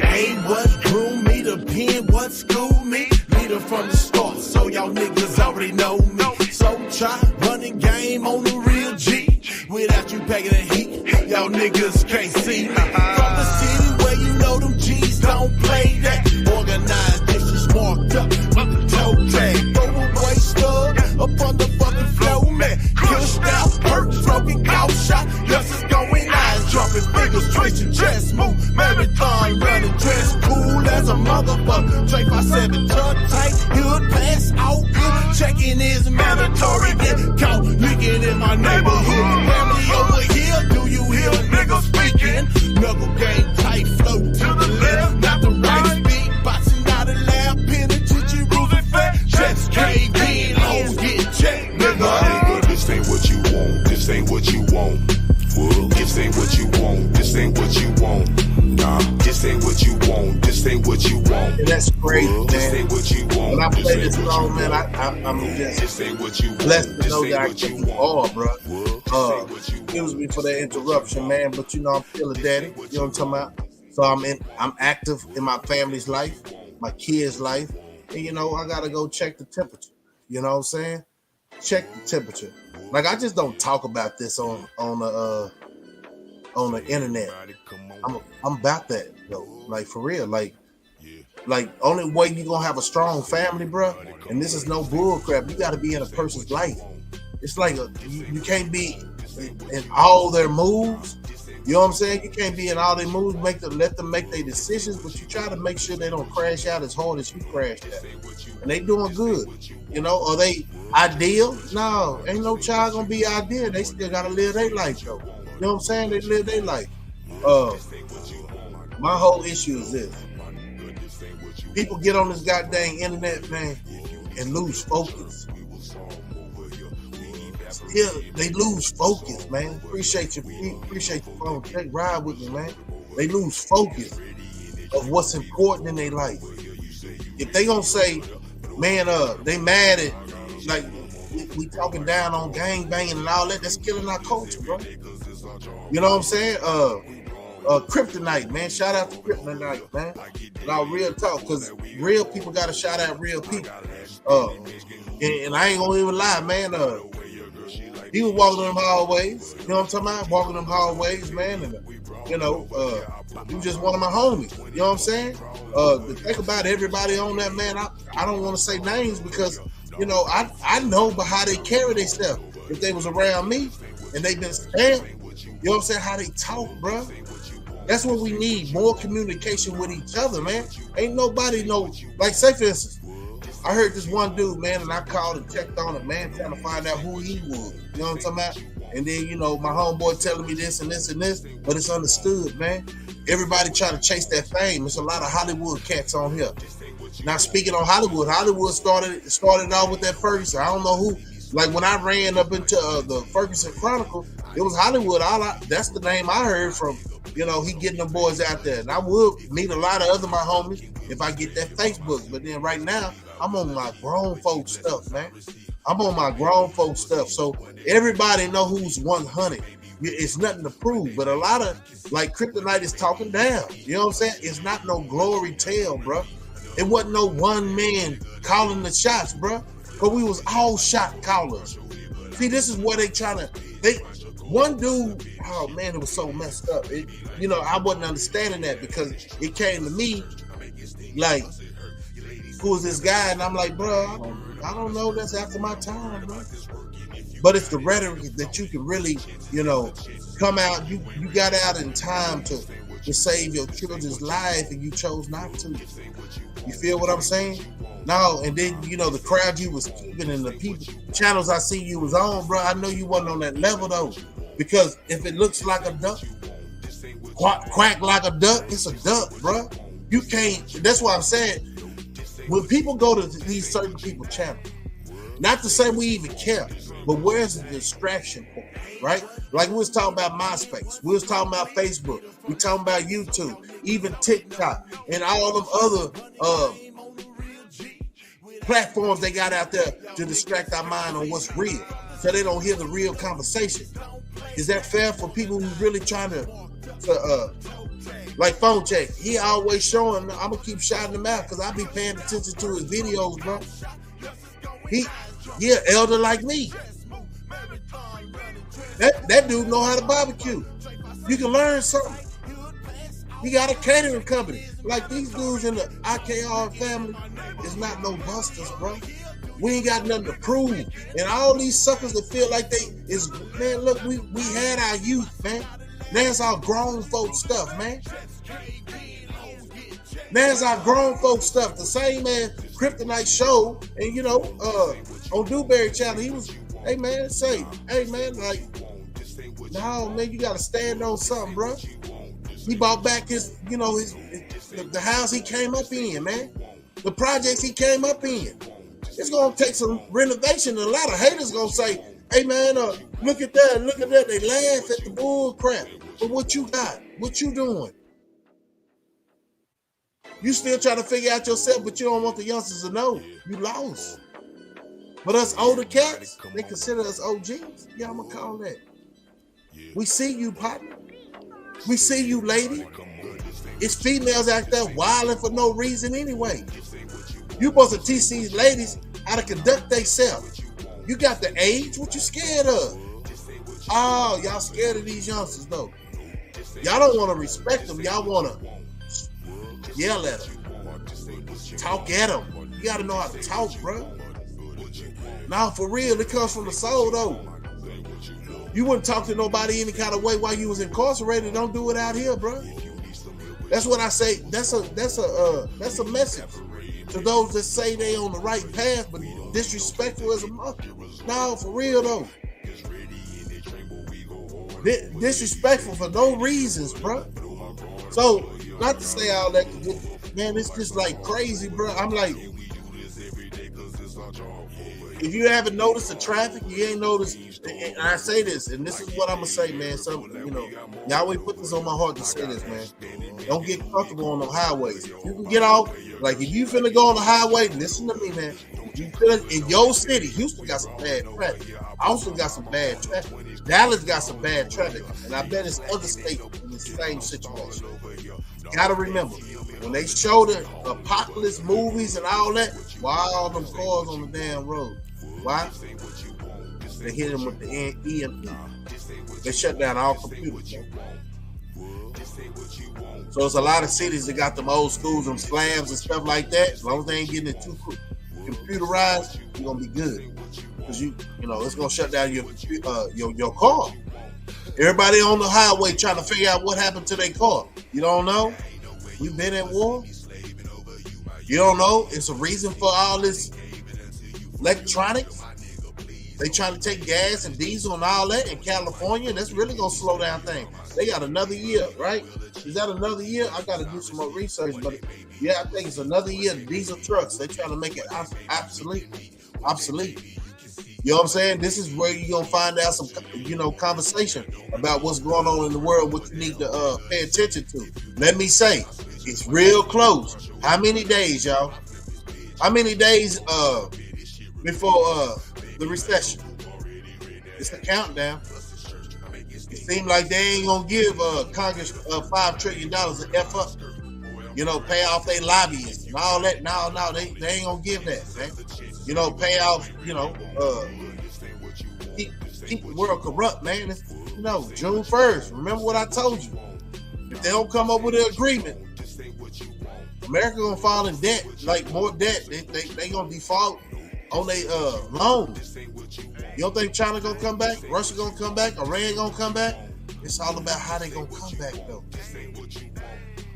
Hey, what grew me to pen, what schooled me? Leader from the start, so y'all niggas already know me. So try running game on the real G. Without you packing the heat, y'all niggas can't see me. From the city where you know them G's don't play that. Organized, this is marked up with the toe tag. Throw away stub up on the fucking flow, man. Pushed out, perk, smoking, cow shot. Yes, it's going eyes, dropping fingers, twisting chest, move. Marathon running, dress cool as a motherfucker. Drake 5'7", tuck tight, hood pass out good. Checking is mandatory, get caught leaking in my neighborhood. Family over here, do you hear a nigga speaking? Knuckle game tight, flow to the left, not the right. Speed, boxing out of lab, penitentiary rules and fat. Jets came in, hoes get checked, nigga. This ain't what you want. This ain't what you want. This ain't what you want. This ain't what you want. Nah, this ain't what you want. This ain't what you want. And that's great, man. This ain't what you want. When I play this song, man, I'm just blessed to know that I can be all, bro. Excuse me for that interruption, man, but I'm still a daddy. You know what I'm talking about? So I'm active in my family's life, my kids' life, and I gotta go check the temperature. You know what I'm saying? Check the temperature. Like I just don't talk about this on on the internet. I'm about that though. Like for real. Like only way you gonna have a strong family, bro. And this is no bull crap. You got to be in a person's life. It's like you can't be in all their moves. You know what I'm saying? You can't be in all their moves. Let them make their decisions, but you try to make sure they don't crash out as hard as you crashed out. And they doing good. You know, are they ideal? No, ain't no child gonna be ideal. They still gotta live their life though. You know what I'm saying? They live their life. My whole issue is this. People get on this goddamn internet, man, and lose focus. Still, they lose focus, man. Appreciate your phone. Take ride with me, man. They lose focus of what's important in their life. If they gonna say, man, they mad at, like, we talking down on gang banging and all that, that's killing our culture, bro. You know what I'm saying? Kryptonite, man. Shout out to Kryptonite, man. Now, real talk, because real people got to shout out real people. And I ain't gonna even lie, man. He was walking them hallways. You know what I'm talking about? Walking them hallways, man. And you know, he was just one of my homies. You know what I'm saying? To think about everybody on that, man. I don't want to say names because you know I know about how they carry themselves. If they was around me and they been stamped, you know what I'm saying? How they talk, bro. That's what we need, more communication with each other, man. Ain't nobody know, like say for instance, I heard this one dude, man, and I called and checked on it, man, trying to find out who he was. You know what I'm talking about? And then, you know, my homeboy telling me this and this and this, but it's understood, man. Everybody trying to chase that fame. There's a lot of Hollywood cats on here. Now, speaking on Hollywood started off with that Ferguson. I don't know who. Like when I ran up into the Ferguson Chronicle, it was Hollywood. That's the name I heard from. You know, he getting them boys out there. And I would meet a lot of other my homies if I get that Facebook. But then right now, I'm on my grown folk stuff, man. I'm on my grown folk stuff. So everybody know who's 100. It's nothing to prove. But a lot of, like, Kryptonite is talking down. You know what I'm saying? It's not no glory tale, bro. It wasn't no one man calling the shots, bro. Because we was all shot callers. See, this is where they trying to... One dude, oh man, it was so messed up. You know, I wasn't understanding that because it came to me like, who is this guy? And I'm like, bro, I don't know. That's after my time, bro. But it's the rhetoric that you can really, you know, come out. You got out in time to save your children's life, and you chose not to. You feel what I'm saying? No, and then, you know, the crowd you was keeping and the people channels I see you was on, bro. I know you wasn't on that level though, because if it looks like a duck, quack like a duck, it's a duck, bro. You can't. That's why I'm saying when people go to these certain people channels, not to say we even care, but where's the distraction point, right? Like we was talking about MySpace, we was talking about Facebook, we talking about YouTube, even TikTok, and all them other platforms they got out there to distract our mind on what's real, so they don't hear the real conversation. Is that fair for people who really trying to like Phone Check? He always showing. I'm gonna keep shouting him out because I be paying attention to his videos, bro. He elder like me. That dude know how to barbecue. You can learn something. He got a catering company. Like these dudes in the IKR family is not no busters, bro. We ain't got nothing to prove. And all these suckers that feel like they is, man, look, we had our youth, man. Now it's our grown folk stuff, man. Now it's our grown folk stuff. The same as Kryptonite show, and you know, on Dewberry Channel, he was, hey man, like, no man, you gotta stand on something, bro. He bought back his, you know, the house he came up in, man. The projects he came up in. It's gonna take some renovation, and a lot of haters gonna say, hey man, look at that. They laugh at the bull crap. But what you got? What you doing? You still trying to figure out yourself, but you don't want the youngsters to know. You lost. But us older cats, they consider us OGs. Yeah, I'm gonna call that. We see you, partner. We see you, lady. It's females out there wilding for no reason anyway. You supposed to teach these ladies how to conduct themselves. You got the age, what you scared of? Oh, y'all scared of these youngsters though. Y'all don't want to respect them. Y'all want to yell at them, talk at them. You got to know how to talk, bro. Now, for real, it comes from the soul, though. You wouldn't talk to nobody any kind of way while you was incarcerated. Don't do it out here, bro. That's what I say. That's a message to those that say they on the right path, but disrespectful as a mother. No, for real though. Disrespectful for no reasons, bro. So, not to say all that, man, it's just like crazy, bro. I'm like, if you haven't noticed the traffic, you ain't noticed, and I say this, and this is what I'm gonna say, man. So, you know, Yahweh put this on my heart to say this, man. Don't get comfortable on the highways. If you can get off, like if you finna go on the highway, listen to me, man. If you finna, in your city, Houston got some bad traffic. Austin got some bad traffic. Dallas got some bad traffic, and I bet it's other states in the same situation. You gotta remember, when they show the apocalypse movies and all that, why all them cars on the damn road? Why? They hit them with the EMP. They shut down all computers. So it's a lot of cities that got them old schools, them slams and stuff like that. As long as they ain't getting it too computerized, you're gonna be good. Because you know, it's gonna shut down your car. Everybody on the highway trying to figure out what happened to their car. You don't know? We've been at war. You don't know? It's a reason for all this electronics. They trying to take gas and diesel and all that in California. That's really gonna slow down things. They got another year, right? Is that another year? I got to do some more research, but yeah, I think it's another year. Diesel trucks, they trying to make it obsolete. You know what I'm saying? This is where you're gonna find out some, conversation about what's going on in the world, what you need to pay attention to. Let me say, it's real close. How many days, y'all? How many days before the recession? It's the countdown. It seems like they ain't gonna give Congress $5 trillion to F up. Pay off their lobbyists and all that. No, they ain't gonna give that, man. Pay off, keep the world corrupt, man. It's, June 1st. Remember what I told you. If they don't come up with an agreement, America gonna fall in debt, like more debt. They gonna default on their loans. You don't think China gonna come back? Russia gonna come back? Iran gonna come back? It's all about how they gonna come back, though.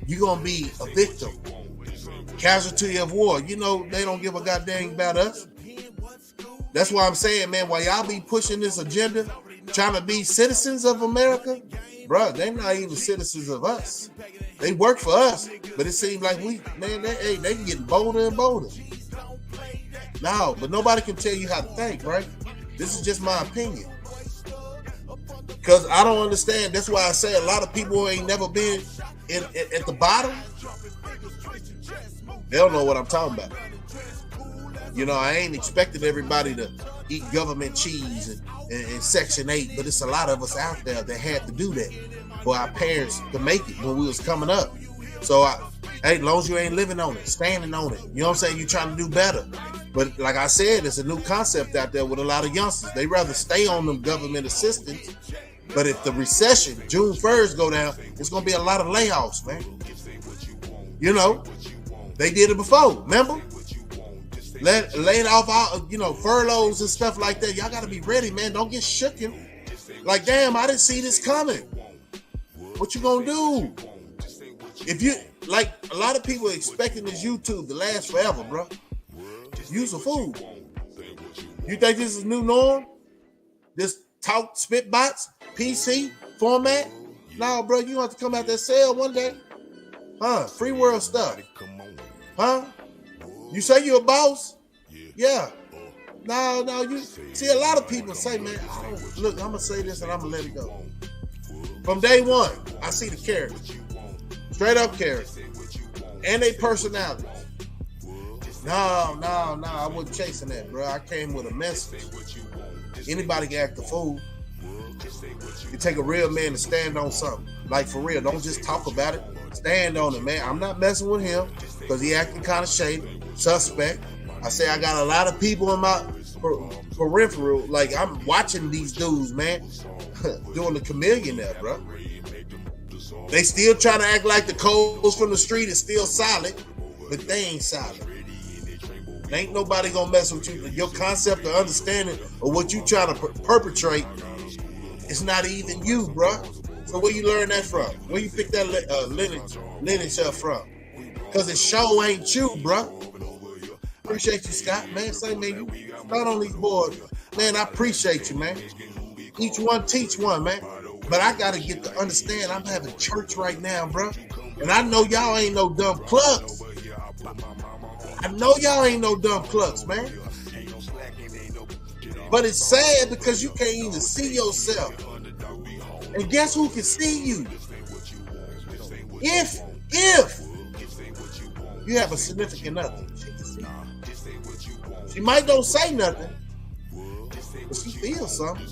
You're gonna be a victim, casualty of war. They don't give a goddamn about us. That's why I'm saying, man, while y'all be pushing this agenda, trying to be citizens of America, bro, they're not even citizens of us. They work for us, but it seems like they getting bolder and bolder. No, but nobody can tell you how to think, right? This is just my opinion. Because I don't understand. That's why I say a lot of people ain't never been at the bottom. They don't know what I'm talking about. I ain't expecting everybody to eat government cheese and Section 8, but it's a lot of us out there that had to do that for our parents to make it when we was coming up. So, as long as you ain't living on it, standing on it, you know what I'm saying? You're trying to do better. But like I said, it's a new concept out there with a lot of youngsters. They rather stay on them government assistance. But if the recession, June 1st, go down, it's going to be a lot of layoffs, man. They did it before, remember? Laid off all, furloughs and stuff like that. Y'all got to be ready, man. Don't get shooken. Like, damn, I didn't see this coming. What you going to do? If you, like, a lot of people expecting this YouTube to last forever, bro. Use a fool. You think this is new norm? This talk, spit bots, PC format? No, bro, you have to come out that cell one day. Free world stuff. You say you a boss? Yeah. No, you see a lot of people say, man, look, I'm gonna say this and I'm gonna let it go. From day one, I see the character. Straight up character. And they personalities. No, I wasn't chasing that, bro. I came with a message. Anybody can act a fool. It take a real man to stand on something. Like, for real, don't just talk about it. Stand on it, man. I'm not messing with him because he acting kind of shady, suspect. I say I got a lot of people in my peripheral. Like, I'm watching these dudes, man, doing the chameleon there, bro. They still trying to act like the codes from the street is still solid, but they ain't solid. Ain't nobody gonna mess with you. Your concept of understanding of what you trying to perpetrate is not even you, bruh. So where you learn that from? Where you pick that lineage up from? Cause it show ain't you, bruh. Appreciate you, Scott, man. Say, man, you start on these boards. Man, I appreciate you, man. Each one teach one, man. But I gotta get to understand I'm having church right now, bruh. And I know y'all ain't no dumb clucks. I know y'all ain't no dumb clucks, man. But it's sad because you can't even see yourself. And guess who can see you? If you have a significant other, she can see you. She might don't say nothing, but she feels something.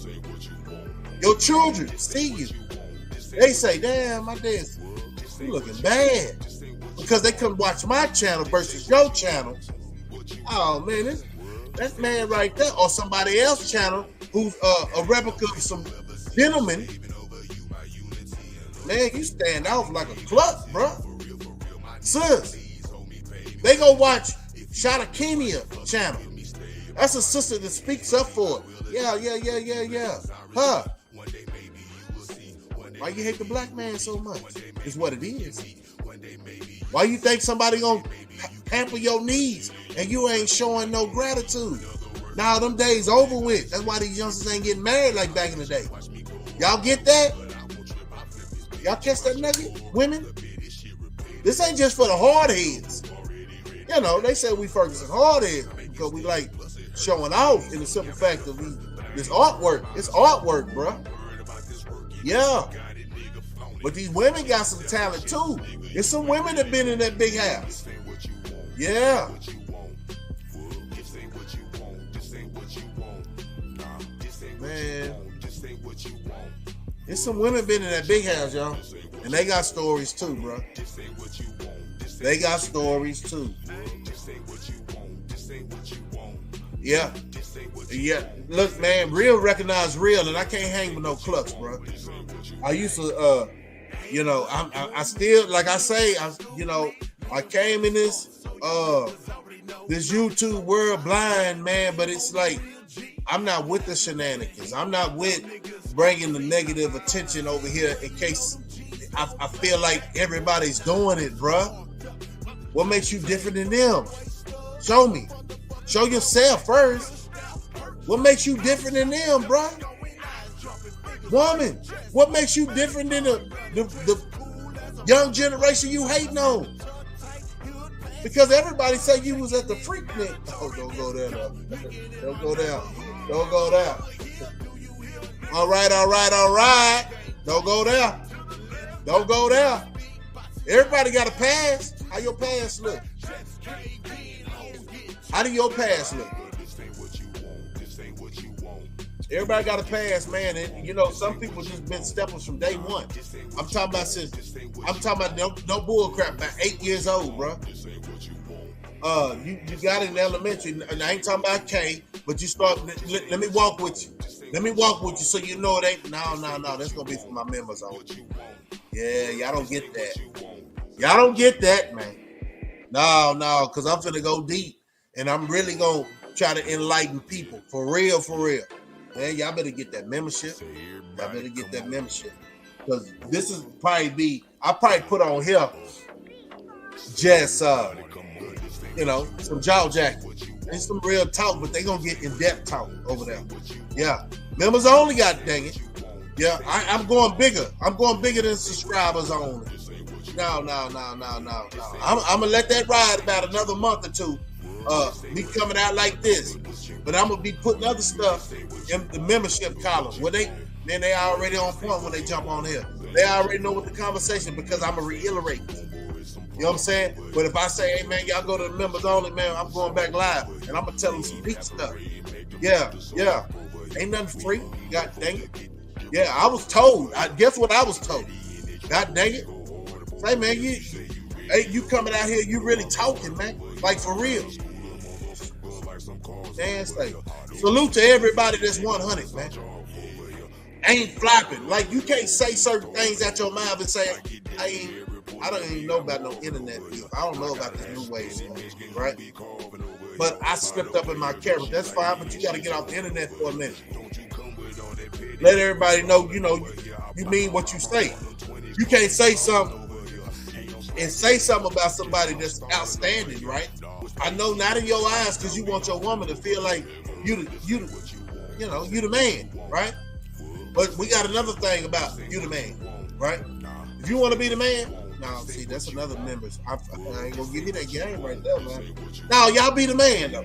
Your children see you. They say, damn, my dad's looking bad. Because they come watch my channel versus your channel. Oh man, that man right there, or somebody else's channel who's a replica of some gentleman. Man, you stand out like a cluck, bro. Sis, they go watch Shatakemia channel. That's a sister that speaks up for it. Yeah. Huh? Why you hate the black man so much? Is what it is. Why you think somebody gonna pamper your needs and you ain't showing no gratitude? Now them days over with. That's why these youngsters ain't getting married like back in the day. Y'all get that? Y'all catch that nugget, women? This ain't just for the hard heads. You know, they say we Ferguson hard heads because we like showing off in the simple fact that this artwork. It's artwork, bro. Yeah. But these women got some talent too. There's some women that been in that big house. Yeah. Man. There's some women been in that big house, y'all. And they got stories too, bro. They got stories too. Yeah. Yeah. Look, man, real recognize real, and I can't hang with no clucks, bro. I used to I still, like I say, I came in this YouTube world blind, man, but it's like I'm not with the shenanigans. I'm not with bringing the negative attention over here in case I feel like everybody's doing it, bruh. What makes you different than them? Show me. Show yourself first. What makes you different than them, bruh? Woman, what makes you different than the young generation you hating on? Because everybody say you was at the Freaknik. Oh, don't go there, though. Don't go there. Don't go there. All right. Don't go there. Don't go there. Everybody got a pass. How your pass look? How do your pass look? Everybody got a pass, man, and some people just been steppers from day one. I'm talking about no bull crap. About 8 years old, bro. You got it in elementary, and I ain't talking about K, but you start. Let me walk with you. Let me walk with you, so you know it ain't. No. That's gonna be for my members only. Yeah, y'all don't get that. Y'all don't get that, man. No, because I'm finna go deep, and I'm really gonna try to enlighten people for real. Man, y'all better get that membership. Y'all better get that membership. Because this is I'll probably put on here just, some jaw jacking. And some real talk, but they going to get in-depth talk over there. Yeah. Members only, god dang it. Yeah, I'm going bigger. I'm going bigger than subscribers only. No. I'm going to let that ride about another month or two. Me coming out like this. But I'm going to be putting other stuff in the membership column where they already on point when they jump on here. They already know what the conversation, because I'm going to reiterate. You know what I'm saying? But if I say, hey, man, y'all go to the members only, man, I'm going back live. And I'm going to tell them some deep stuff. Yeah. Ain't nothing free. God dang it. Yeah, I was told. Guess what I was told? God dang it. Say, man, you coming out here, you really talking, man. Like, for real. Man, say, salute to everybody that's 100, man. Ain't flopping. Like, you can't say certain things out your mouth and say, I don't even know about no internet beef. I don't know about this new wave, right? But I slipped up in my character. That's fine, but you got to get off the internet for a minute. Let everybody know, you mean what you say. You can't say something and say something about somebody that's outstanding, right? I know not in your eyes because you want your woman to feel like you the man, right? But we got another thing about you the man, right? If you want to be the man, no, see, that's another members. I ain't gonna give you that game right there, man. No, y'all be the man though.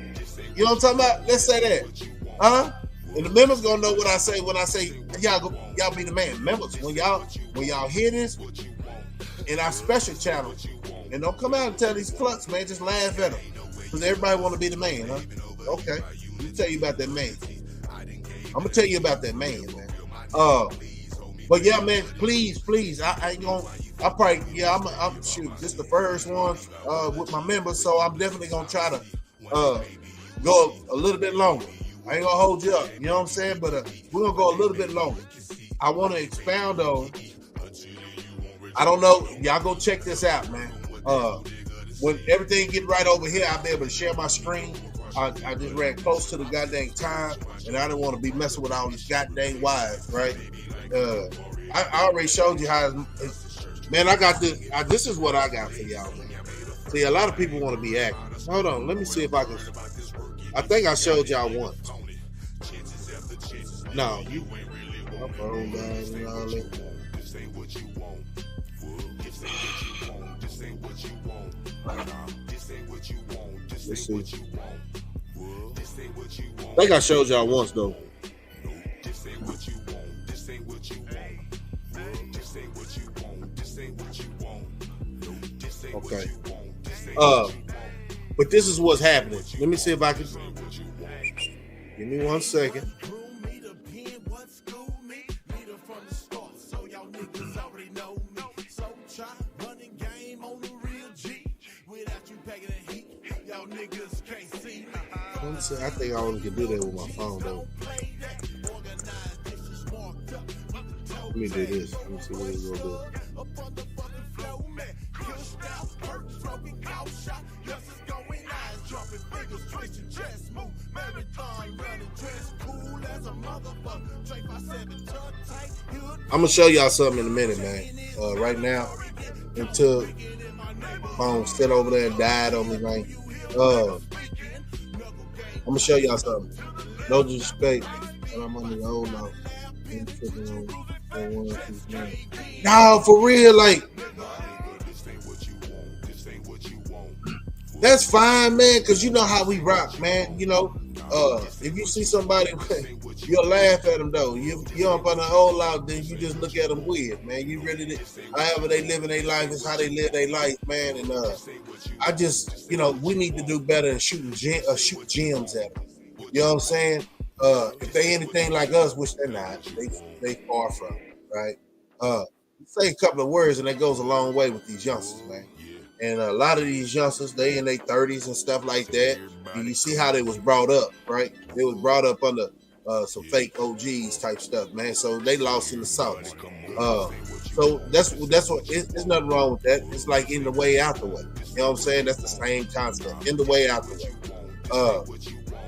You know what I'm talking about? Let's say that, huh? And the members gonna know what I say when I say y'all be the man. Members, when y'all hear this in our special channel, and don't come out and tell these clucks, man, just laugh at them. Because everybody want to be the man, huh? Okay. Let me tell you about that man. I'm going to tell you about that man, man. But yeah, man, please. I ain't going to, I'm shoot. This is the first one with my members, so I'm definitely going to try to go a little bit longer. I ain't going to hold you up, you know what I'm saying? But we're going to go a little bit longer. I want to expound on, I don't know, y'all go check this out, man. When everything get right over here, I'll be able to share my screen. I just ran close to the goddamn time, and I didn't want to be messing with all these goddamn wives, right? I already showed you how, man, I got this. This is what I got for y'all, man. See, a lot of people want to be active. Hold on, let me see if I can. I think I showed y'all once. No, you. My phone died and all that. Let's see. I think I showed y'all once though. Okay. But this is what's happening. Let me see if I can. Give me 1 second. I think I only can do that with my phone though. Let me do this. Let me see what it's gonna do. I'm gonna show y'all something in a minute, man. Right now, until my phone sit over there and died on me, man. I'm gonna show y'all something. No disrespect, but I'm on the old now. No, for real, like that's fine, man. Cause you know how we rock, man. You know, if you see somebody, you'll laugh at them though. You up on the whole lot, then you just look at them weird, man. You really, however they live in their life is how they live their life, man. And I just, we need to do better in shoot gems at them. You know what I'm saying? If they anything like us, which they're not, they far from it, right? Say a couple of words and that goes a long way with these youngsters, man. And a lot of these youngsters, they in their 30s and stuff like that. And you see how they was brought up, right? They was brought up under some fake OGs type stuff, man. So they lost in the sauce. So that's what. There's nothing wrong with that. It's like in the way, out the way. You know what I'm saying? That's the same concept. In the way, out the way.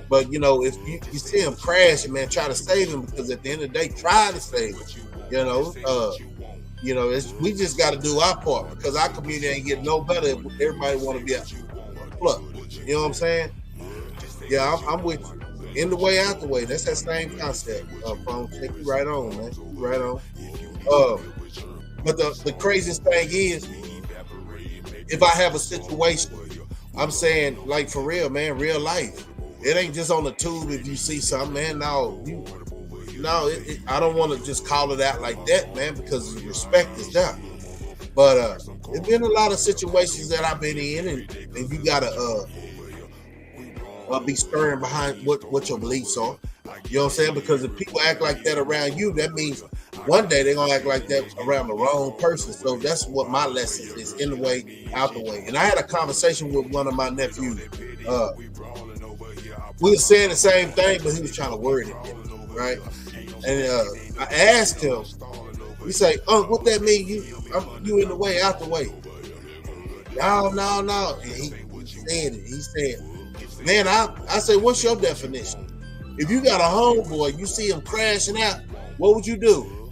But if you see him crashing, man, try to save him, because at the end of the day, try to save him. We just got to do our part, because our community ain't getting no better if everybody want to be out. Look, you know what I'm saying? Yeah, I'm with you. In the way, out the way. That's that same concept. Phone, take you right on, man. Right on. But the craziest thing is, if I have a situation, I'm saying, like, for real, man, real life. It ain't just on the tube if you see something, man. I don't want to just call it out like that, man, because respect is there. But there's been a lot of situations that I've been in, and you gotta be stern behind what your beliefs are. You know what I'm saying? Because if people act like that around you, that means one day they're gonna act like that around the wrong person. So that's what my lesson is: in the way, out the way. And I had a conversation with one of my nephews. We were saying the same thing, but he was trying to word it, right? And I asked him, You say, what that mean? You in the way, out the way. No. And he said it. He said, man, I said, what's your definition? If you got a homeboy, you see him crashing out, what would you do?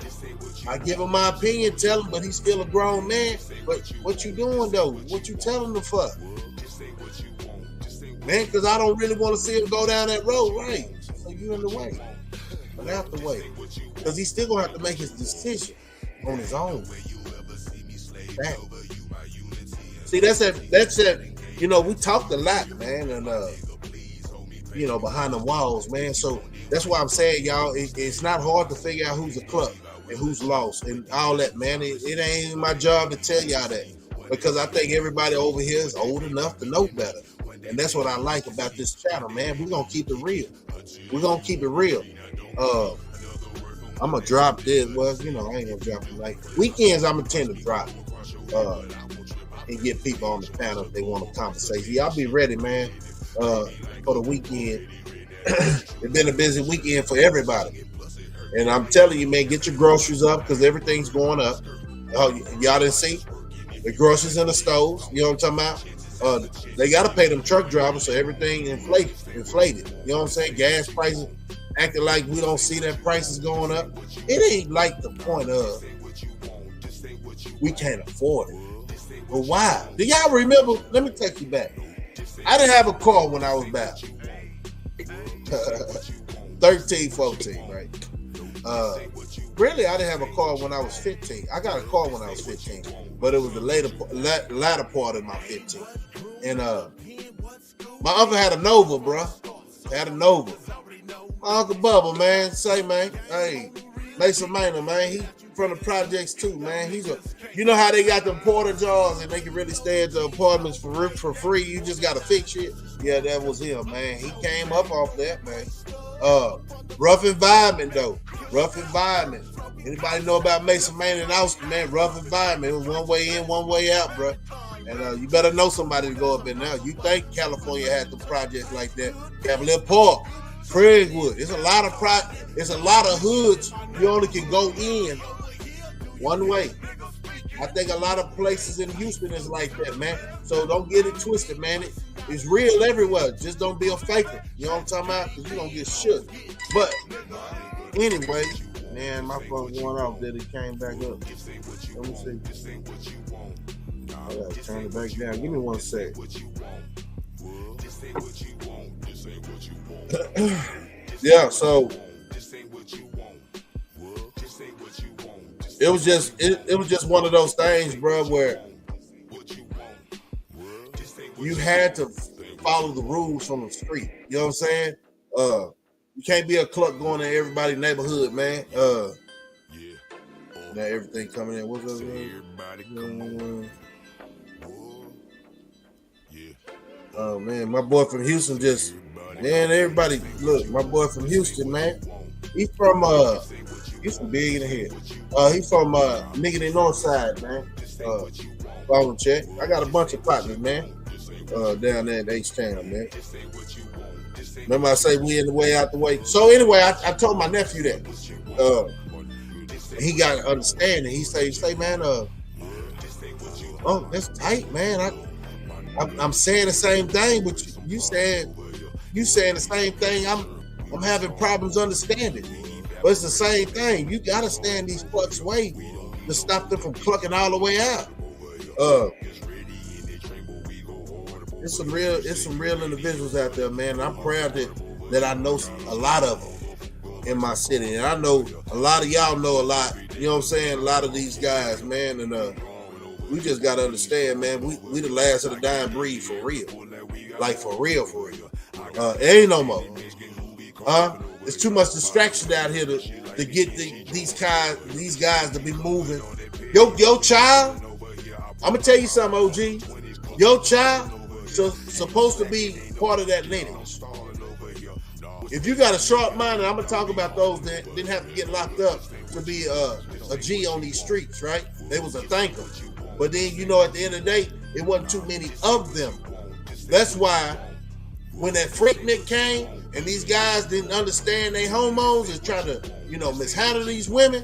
I give him my opinion, tell him, but he's still a grown man. But what you doing though? What you telling him for? Man, because I don't really want to see him go down that road, right? So you in the way. But out the way. Because he's still gonna have to make his decision on his own. Back. See, that's it. You know, we talked a lot, man, and you know, behind the walls, man. So that's why I'm saying, y'all, it's not hard to figure out who's a club and who's lost and all that, man. It ain't my job to tell y'all that, because I think everybody over here is old enough to know better. And that's what I like about this channel, man. We're gonna keep it real. I'm gonna drop this. Well, you know, I ain't gonna drop it like weekends. I'm gonna tend to drop and get people on the panel if they want a conversation. Y'all be ready, man, for the weekend. It's been a busy weekend for everybody. And I'm telling you, man, get your groceries up because everything's going up. Y'all didn't see the groceries in the stores. You know what I'm talking about? They got to pay them truck drivers, so everything inflated. You know what I'm saying? Gas prices acting like we don't see that prices going up. It ain't like the point of we can't afford it. But why? Do y'all remember? Let me take you back. I didn't have a car when I was about 13, 14, right? Really, I didn't have a car when I was 15. I got a car when I was 15, but it was the latter part of my 15. And my uncle had a Nova, bro. Had a Nova. My Uncle Bubba, man, say, man, hey, Mason Manor, man, he from the projects too, man. You know how they got them porta jars and they can really stay at the apartments for free. You just got to fix it. Yeah, that was him, man. He came up off that, man. Rough environment, though. Rough environment. Anybody know about Mason Manor and Austin, man? Rough environment. It was one way in, one way out, bro. And you better know somebody to go up in now. You think California had the projects like that? Cavalier Park, Craigwood. It's a lot of hoods you only can go in one way. I think a lot of places in Houston is like that, man. So don't get it twisted, man. It's real everywhere. Just don't be a faker. You know what I'm talking about? Because you're going to get shook. But anyway, man, my phone going off. Then it came back up. Let me see. I got to turn it back down. Give me 1 sec. Yeah, so it was just one of those things, bro, where you had to follow the rules from the street. You know what I'm saying? You can't be a cluck going in everybody's neighborhood, man. Now everything coming in. What's up, man? Oh man, my boy from Houston everybody, look, my boy from Houston, man. He's from big in the head. He's from Niggity North Side, man. Follow check. I got a bunch of partners, man. Down there in H-Town, man. Remember I say we in the way, out the way. So anyway, I told my nephew that. He got to understand it. He say, man, that's tight, man. I'm saying the same thing, but you saying the same thing. I'm having problems understanding. But it's the same thing. You gotta stand these clucks' way to stop them from clucking all the way out. It's some real individuals out there, man. And I'm proud that I know a lot of them in my city. And I know a lot of y'all know a lot. You know what I'm saying? A lot of these guys, man. And we just gotta understand, man. We the last of the dying breed for real. Like for real. It ain't no more. There's too much distraction out here to get these guys to be moving. Your child, I'm gonna tell you something, OG. Your child supposed to be part of that lineage. If you got a sharp mind, and I'm gonna talk about those that didn't have to get locked up to be a G on these streets, right? They was a thinker. But then, you know, at the end of the day, it wasn't too many of them. That's why when that Freaknik came and these guys didn't understand their hormones and trying to, mishandle these women,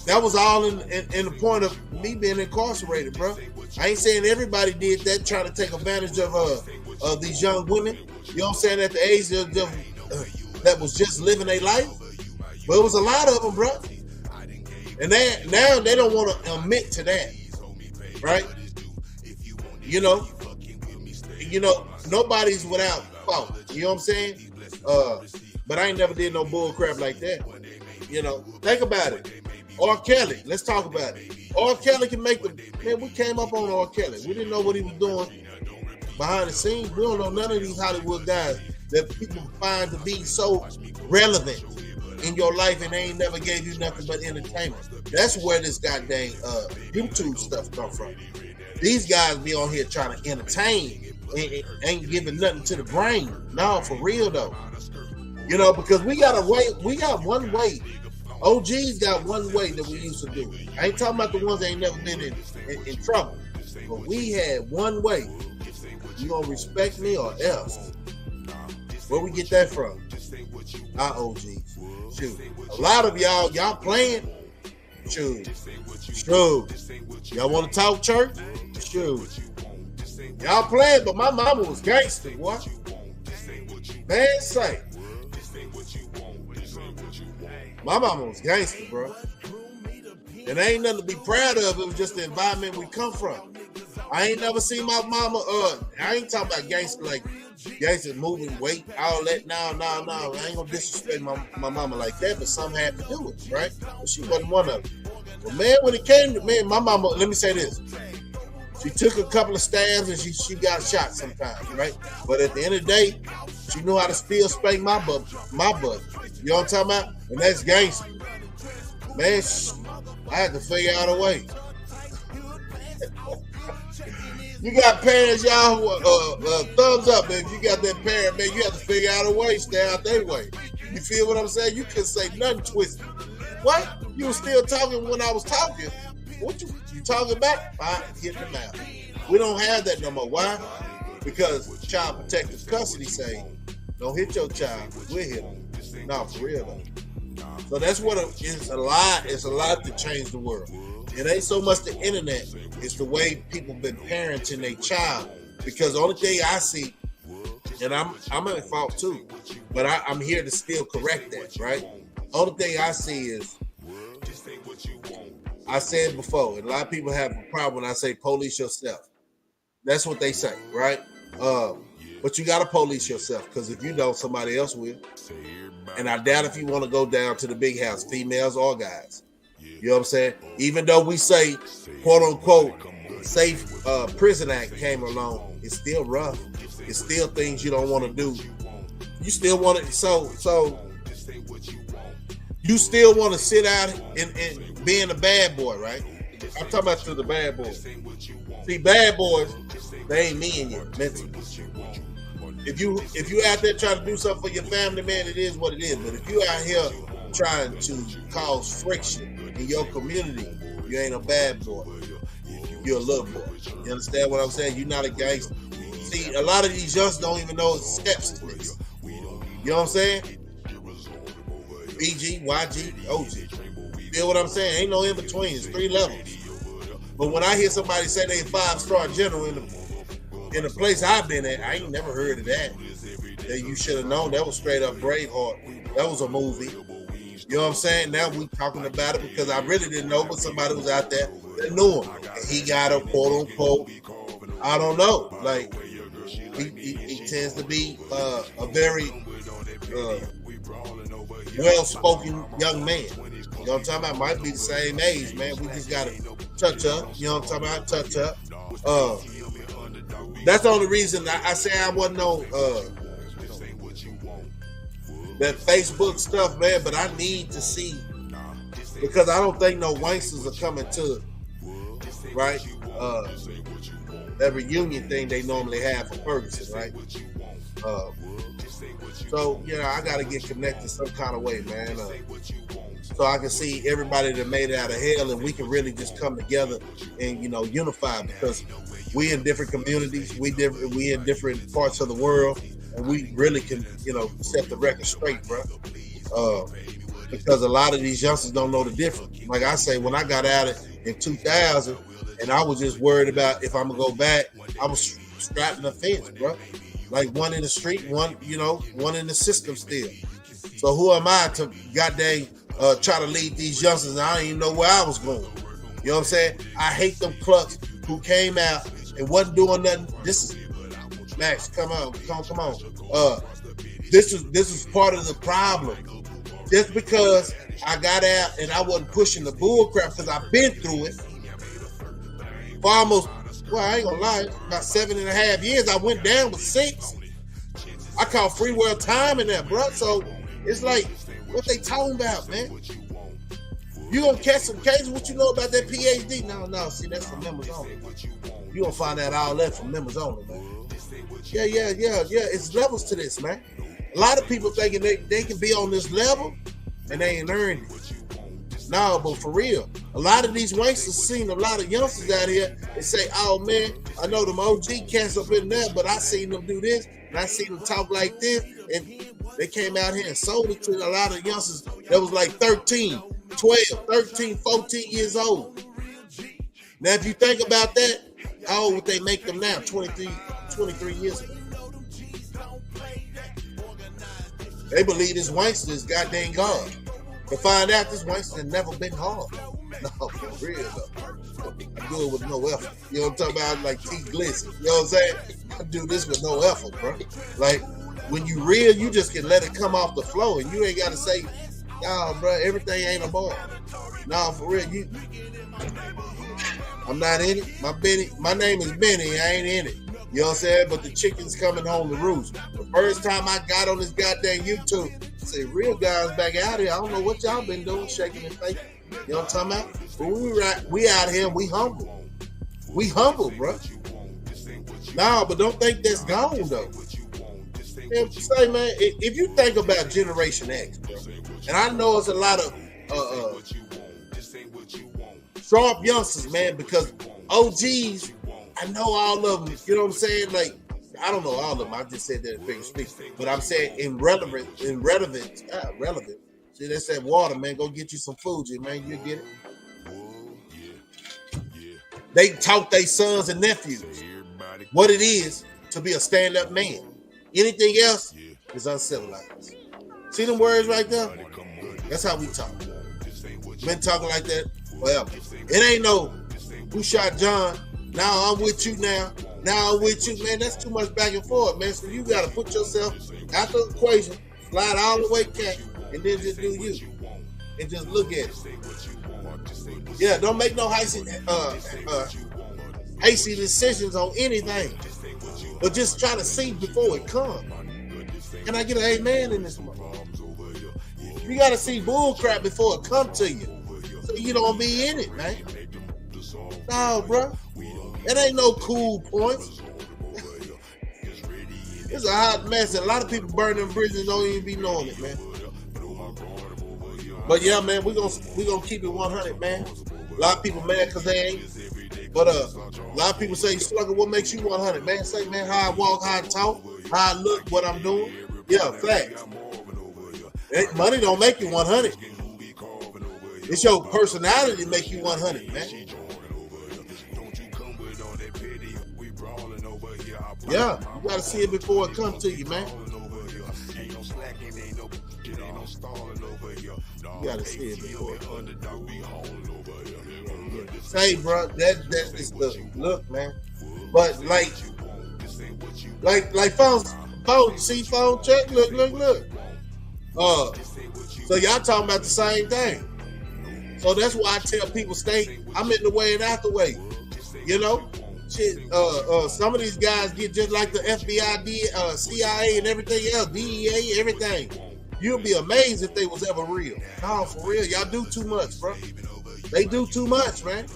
That was all in the point of me being incarcerated, bro. I ain't saying everybody did that, trying to take advantage of these young women. You know what I'm saying? At the age of that was just living their life, but it was a lot of them, bro. And now they don't want to admit to that, right? You know, nobody's without fault. You know what I'm saying? But I ain't never did no bull crap like that. You know, think about it. R. Kelly, let's talk about it. R. Kelly can make man, we came up on R. Kelly. We didn't know what he was doing behind the scenes. We don't know none of these Hollywood guys that people find to be so relevant in your life, and they ain't never gave you nothing but entertainment. That's where this goddamn YouTube stuff come from. These guys be on here trying to entertain and ain't giving nothing to the brain. No, for real though. You know, because we got one way. OGs got one way that we used to do. I ain't talking about the ones that ain't never been in trouble. But we had one way. You gonna respect me or else? Where we get that from? Our OGs. Shoot. A lot of y'all playing. Shoot. Y'all want to talk church? Shoot. Y'all playing, but my mama was gangster, boy. Man say. My mama was gangster, bro. And ain't nothing to be proud of. It was just the environment we come from. I ain't never seen my mama, I ain't talking about gangster like gangster moving weight, all that. No. I ain't gonna disrespect my mama like that, but some had to do it, right? But she wasn't one of them. But man, when it came to my mama, let me say this. She took a couple of stabs and she got shot sometimes, right? But at the end of the day, she knew how to still spank my butt. You know what I'm talking about? And that's gangster. Man, I had to figure out a way. You got parents, y'all, thumbs up, man. If you got that parent, man, you have to figure out a way, stay out their way. You feel what I'm saying? You couldn't say nothing twisted. What? You were still talking when I was talking. What you talking back? I hit the mouth. We don't have that no more. Why? Because child protective custody say, don't hit your child, we'll hit them. No, for real though. So that's what it's a lot. It's a lot to change the world. It ain't so much the internet. It's the way people been parenting their child. Because the only thing I see, and I'm at fault too, but I'm here to still correct that, right? Only thing I see is, I said before, and a lot of people have a problem when I say police yourself. That's what they say, right? But you gotta police yourself, because if you don't, somebody else will. And I doubt if you want to go down to the big house, females or guys. You know what I'm saying? Even though we say, quote unquote, safe prison act came along, it's still rough. It's still things you don't want to do. You still want to, so you still want to sit out and being a bad boy, right? I'm talking about to the bad boys. See, bad boys, they ain't mean yet mentally. If you out there trying to do something for your family, man, it is what it is. But if you out here trying to cause friction in your community, you ain't a bad boy. You're a little boy. You understand what I'm saying? You're not a gangster. See, a lot of these youngsters don't even know steps to this. You know what I'm saying? BG, YG, OG. Feel what I'm saying? Ain't no in between. It's 3 levels. But when I hear somebody say they 5-star general in the place I've been at, I ain't never heard of that. That you should have known. That was straight up Braveheart. That was a movie. You know what I'm saying? Now we talking about it because I really didn't know, but somebody was out there that knew him. And he got a quote unquote, I don't know. Like, he tends to be a very well-spoken young man. You know what I'm talking about? Might be the same age, man. We just got to touch up. You know what I'm talking about? Touch up. That's the only reason I say I wasn't on that Facebook stuff, man. But I need to see, because I don't think no wanksters are coming to, right? That reunion thing they normally have for Ferguson, right? So, you know, I got to get connected some kind of way, man. So I can see everybody that made it out of hell, and we can really just come together and, you know, unify, because we in different communities, we in different parts of the world, and we really can, you know, set the record straight, bro. because a lot of these youngsters don't know the difference. Like I say, when I got out in 2000, and I was just worried about if I'm gonna go back, I was strapping the fence, bro. Like one in the street, one in the system still. So who am I to goddamn try to lead these youngsters? And I don't even know where I was going. You know what I'm saying? I hate them clucks who came out and wasn't doing nothing. This is Max. Come on. This is part of the problem. Just because I got out and I wasn't pushing the bull crap, because I've been through it for almost, well, I ain't gonna lie, about 7.5 years. I went down with 6. I caught free world time in that, bro. So it's like, what they talking about, man? You gonna catch some cases? What you know about that PhD? No. See, that's for members only. You gonna find out all that from members only, man. Yeah. It's levels to this, man. A lot of people thinking they can be on this level and they ain't earned it. No, but for real, a lot of these wanksters seen a lot of youngsters out here and say, oh man, I know them OG cats up in there, but I seen them do this and I seen them talk like this, and they came out here and sold it to a lot of youngsters that was like 13, 12, 13, 14 years old. Now, if you think about that, how old would they make them now? 23 years ago. They believe this wankster is goddamn God. To find out this wankster has never been hard. No, for real though. I do it with no effort. You know what I'm talking about? Like T Glizzy. You know what I'm saying? I do this with no effort, bro. Like when you real, you just can let it come off the flow, and you ain't got to say, "Nah, bro, everything ain't a bar." Nah, for real, I'm not in it. My name is Benny. I ain't in it. You know what I'm saying? But the chicken's coming home to roost. The first time I got on this goddamn YouTube, I say, real guys back out here. I don't know what y'all been doing, shaking and faking. You know what I'm talking about? But we out here, we humble. We humble, bro. Nah, but don't think that's gone, though. And say, man, if you think about Generation X, bro, and I know it's a lot of sharp youngsters, man, because OGs, I know all of them, you know what I'm saying? Like, I don't know all of them. I just said that in figure speech. But I'm saying relevant. See, that's that water, man. Go get you some Fuji, man. You'll get it. They taught their sons and nephews what it is to be a stand-up man. Anything else is uncivilized. See them words right there? That's how we talk. Been talking like that forever. It ain't no, who shot John? Now I'm with you now. Now I'm with you, man. That's too much back and forth, man. So you got to put yourself out the equation, slide all the way back, and then just do you. And just look at it. Yeah, don't make no hasty decisions on anything. But just try to see before it comes. Can I get an amen in this one? You got to see bull crap before it comes to you. So you don't be in it, man. No, bro. That ain't no cool points. It's a hot mess. And a lot of people burn them bridges and don't even be knowing it, man. But yeah, man, we gonna keep it 100, man. A lot of people mad because they ain't. But a lot of people say, Slugger, what makes you 100? Man, say, man, how I walk, how I talk, how I look, what I'm doing. Yeah, facts. Money don't make you 100. It's your personality that make you 100, man. Yeah, you gotta see it before it comes to you, man. You gotta see it before it comes to you. Say, bro, that is the look, man. But like phones, you see phone check, look. So y'all talking about the same thing. So that's why I tell people I'm in the way and out the way. You know? Shit, some of these guys get just like the FBI, CIA, and everything else, DEA, everything. You'll be amazed if they was ever real. No, for real, y'all do too much, bro. They do too much, man.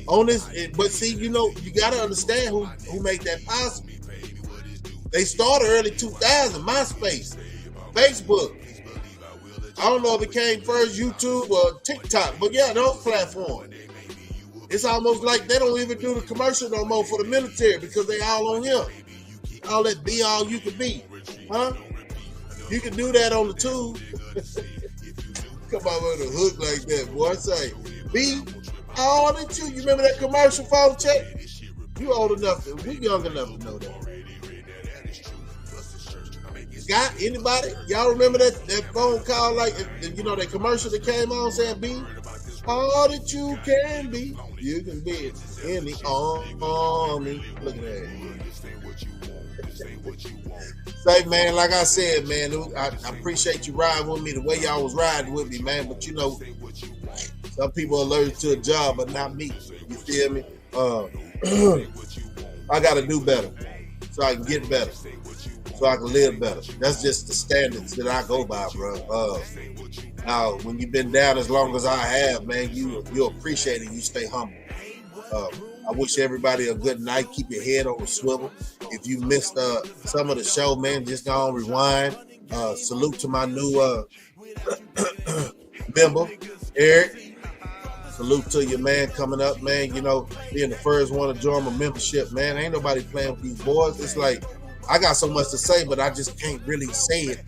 On this, but see, you know, you gotta understand who made that possible. They started early 2000, MySpace, Facebook. I don't know if it came first, YouTube or TikTok, but yeah, those platforms. It's almost like they don't even do the commercial no more for the military because they all on here. All that be all you can be. Huh? You can do that on the tube. come out with a hook like that, boy. I say, B, all that you remember that commercial phone check? You old enough, we young enough to know that. Scott, anybody? Y'all remember that phone call, like, you know, that commercial that came on saying, B, all that you can be, you can be in the army. Look at that. Say, man, like I said, man, I appreciate you riding with me the way y'all was riding with me, man. But you know, some people are allergic to a job, but not me. You feel me? I gotta do better so I can get better, so I can live better. That's just the standards that I go by, bro. Now, when you've been down as long as I have, man, you appreciate it. You stay humble. I wish everybody a good night. Keep your head on the swivel. If you missed some of the show, man, just go on rewind. Salute to my new member, Eric. Salute to you, man, coming up, man. You know, being the first one to join my membership, man. Ain't nobody playing with these boys. It's like, I got so much to say, but I just can't really say it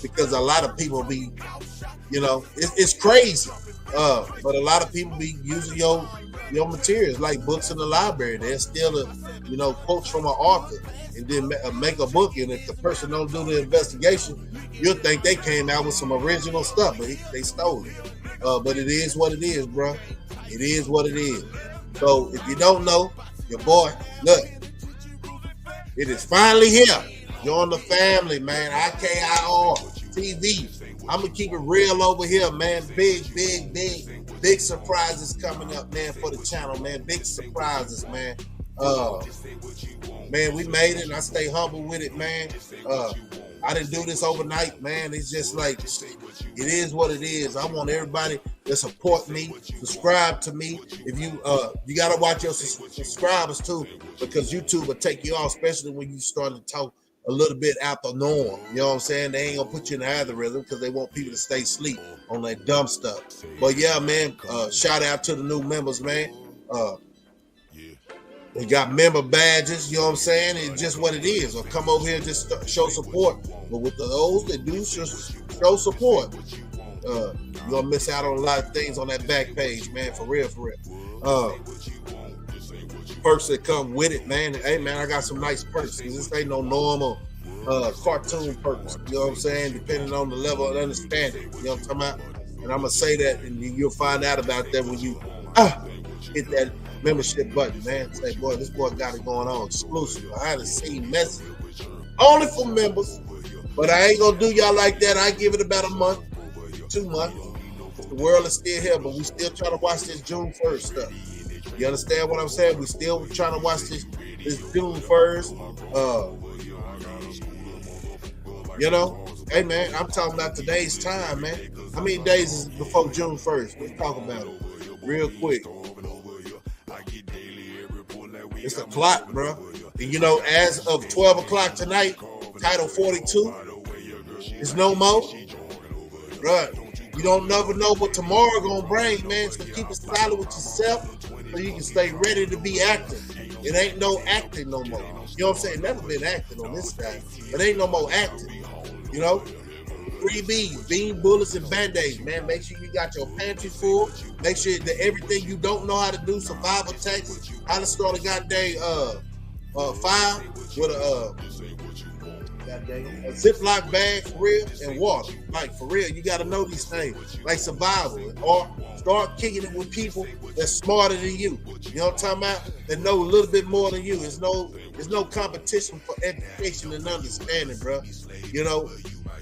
because a lot of people be, you know, it's crazy. But a lot of people be using your materials like books in the library. They're still quotes from an author and then make a book. And if the person don't do the investigation, you'll think they came out with some original stuff, but they stole it. But it is what it is, bro. It is what it is. So if you don't know, your boy, look, it is finally here. Join the family, man. IKIR TV. I'm gonna keep it real over here, man. Big surprises coming up, man, for the channel, man. Big surprises, man. Man, we made it, and I stay humble with it, man. I didn't do this overnight, man. It's just like, it is what it is. I want everybody to support me, subscribe to me. If you gotta watch your subscribers too, because YouTube will take you off, especially when you start to talk a little bit out the norm. You know what I'm saying? They ain't gonna put you in the algorithm because they want people to stay asleep on that dumb stuff. But yeah, man, shout out to the new members, man. They got member badges, you know what I'm saying? It's just what it is. Or come over here and just show support. But with those that do show support, you're gonna miss out on a lot of things on that back page, man. For real. Perks that come with it, man. Hey, man, I got some nice perks. This ain't no normal cartoon perks. You know what I'm saying? Depending on the level of understanding. You know what I'm talking about? And I'm gonna say that, and you'll find out about that when you hit that membership button, man. Say, boy, this boy got it going on exclusive. I haven't seen message only for members, but I ain't gonna do y'all like that. I give it about a month, 2 months. The world is still here, but we still trying to watch this June 1st stuff. You understand what I'm saying? We still trying to watch this June 1st. You know, hey man, I'm talking about today's time, man. How many days is before June 1st? Let's talk about it real quick. It's a clock, bro. And you know, as of 12 o'clock tonight, Title 42 is no more. Bro, you don't never know what tomorrow gonna bring, man. So keep it solid with yourself so you can stay ready to be active. It ain't no acting no more. You know what I'm saying? Never been acting on this guy. But ain't no more acting. You know? 3 B's, bean bullets and band-aids, man. Make sure you got your pantry full. Make sure that everything you don't know how to do, survival tactics, how to start a goddamn fire with a Ziploc bag for real and water. Like for real, you gotta know these things. Like survival. Or start kicking it with people that's smarter than you. You know what I'm talking about? That know a little bit more than you. There's no competition for education and understanding, bro. You know,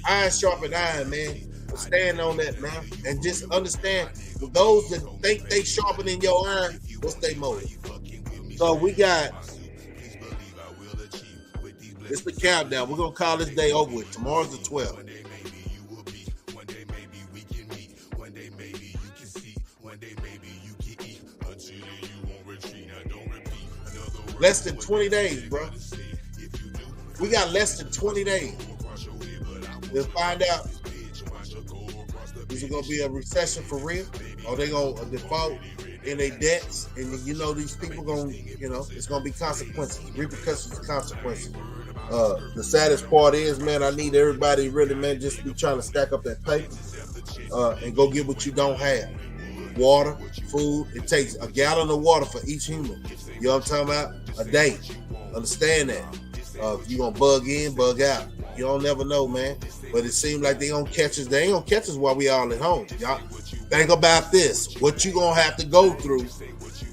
iron sharpen iron, man. Stand on that, man. And just understand, for those that think they sharpening your iron, what's their motive? So we got, it's the countdown. We're going to call this day over with. Tomorrow's the 12th. Less than 20 days, bro. We got less than 20 days. We'll find out, is it going to be a recession for real? Or they going to default in their debts? And you know, these people going to, you know, it's going to be consequences, repercussions and consequences. The saddest part is, man, I need everybody really, man, just be trying to stack up that paper. and go get what you don't have. Water, food. It takes a gallon of water for each human. You know what I'm talking about? A day. Understand that. If you gonna bug in, bug out. You don't never know, man. But it seems like they gonna catch us. They ain't gonna catch us while we all at home. Y'all think about this. What you gonna have to go through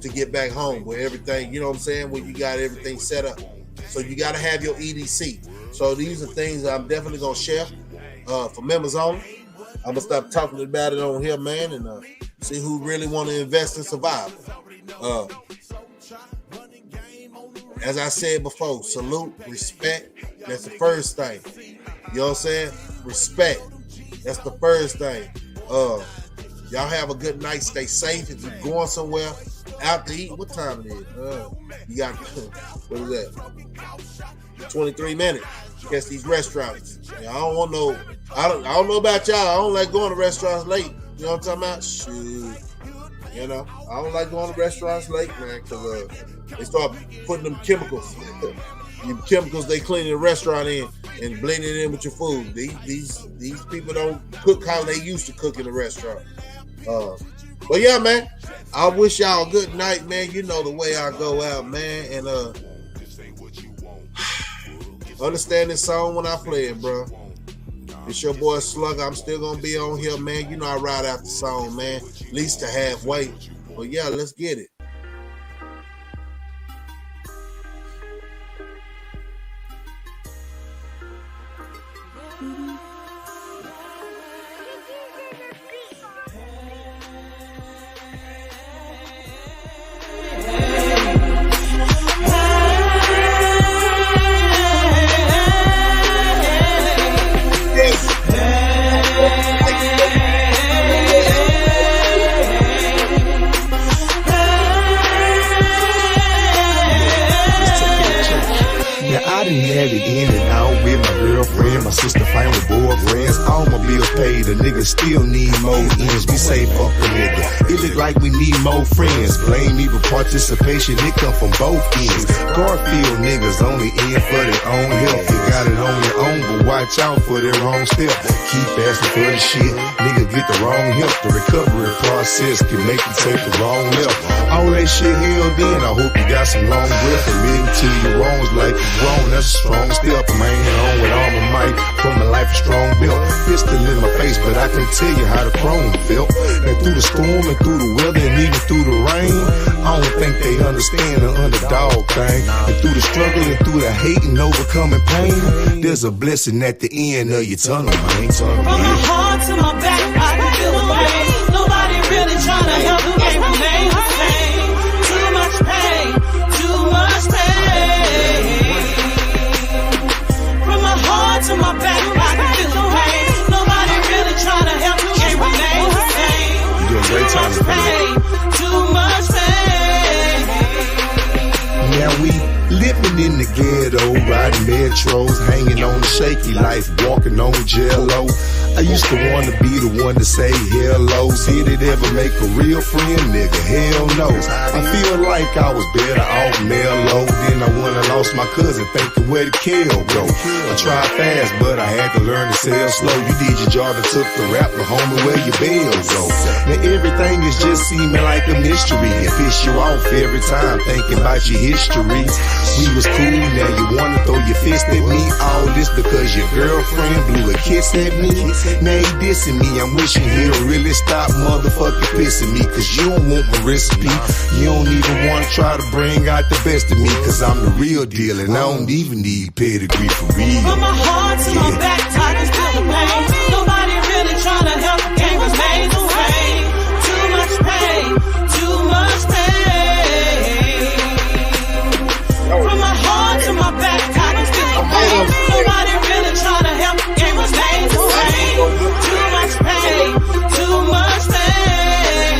to get back home where everything, you know what I'm saying, where you got everything set up. So you gotta have your EDC. So these are things I'm definitely gonna share for members only. I'm gonna stop talking about it on here, man, and see who really want to invest in survival. As I said before, salute, respect. That's the first thing. You know what I'm saying? Respect. That's the first thing. Y'all have a good night. Stay safe. If you're going somewhere out to eat, what time it is? You got, what is that? 23 minutes. Catch these restaurants. I don't want no. I don't know about y'all. I don't like going to restaurants late. You know what I'm talking about? Shoot. You know, I don't like going to restaurants late, man, because they start putting them chemicals. The chemicals they clean the restaurant in and blend it in with your food. These people don't cook how they used to cook in the restaurant. But yeah, man, I wish y'all a good night, man. You know the way I go out, man, and understand this song when I play it, bro. It's your boy Slugger. I'm still gonna be on here, man. You know I ride out the song, man. At least to halfway. But yeah, let's get it. Sister, family, boyfriends, all my bills paid. The niggas still need more ends. We say fuck a nigga. It look like we need more friends. Blame me for participation. It come from both ends. Garfield niggas only in for their own health. You got it on your own, but watch out for their wrong step. Keep asking for the shit. Nigga get the wrong help. The recovery process can make you take the wrong left. All that shit held in. I hope you got some long breath. Admitting to your wrongs like you wrong. That's a strong step. I'm hanging on with all my might. From a life of strong built, pistol in my face, but I can tell you how the chrome felt. And through the storm and through the weather and even through the rain, I don't think they understand the underdog thing. And through the struggle and through the hate and overcoming pain, there's a blessing at the end of your tunnel, man. From my heart to my back, I can feel the pain. Nobody really trying to help me remain the same. Too much pain, too much pain. From my heart to my back, I can feel the pain. Nobody really trying to help me remain the same. Too much pain, too much pain. Now we living in the ghetto, riding metros, hanging on the shaky life, walking on jello. I used to want to be the one to say hello. Did it ever make a real friend, nigga? Hell no. I feel like I was better off mellow. Then I went and lost my cousin, thinking where the kill go. I tried fast, but I had to learn to sell slow. You did your job and took the rap, but homie, where your bills go? Now everything is just seeming like a mystery. It piss you off every time thinking about your history. We was cool, now you wanna throw your fist at me. All this because your girlfriend blew a kiss at me. Now he dissing me, I'm wishing he'll really stop motherfucking pissing me. Cause you don't want my recipe. You don't even wanna try to bring out the best of me. Cause I'm the real deal and I don't even need pedigree for real. From my heart to my back, I can feel the pain. Nobody really trying to help, can't remain the same. Too much pain, too much pain. From my heart to my back, I can feel the pain. Nobody really trying to help, can't remain the same. Too much pain, too much pain.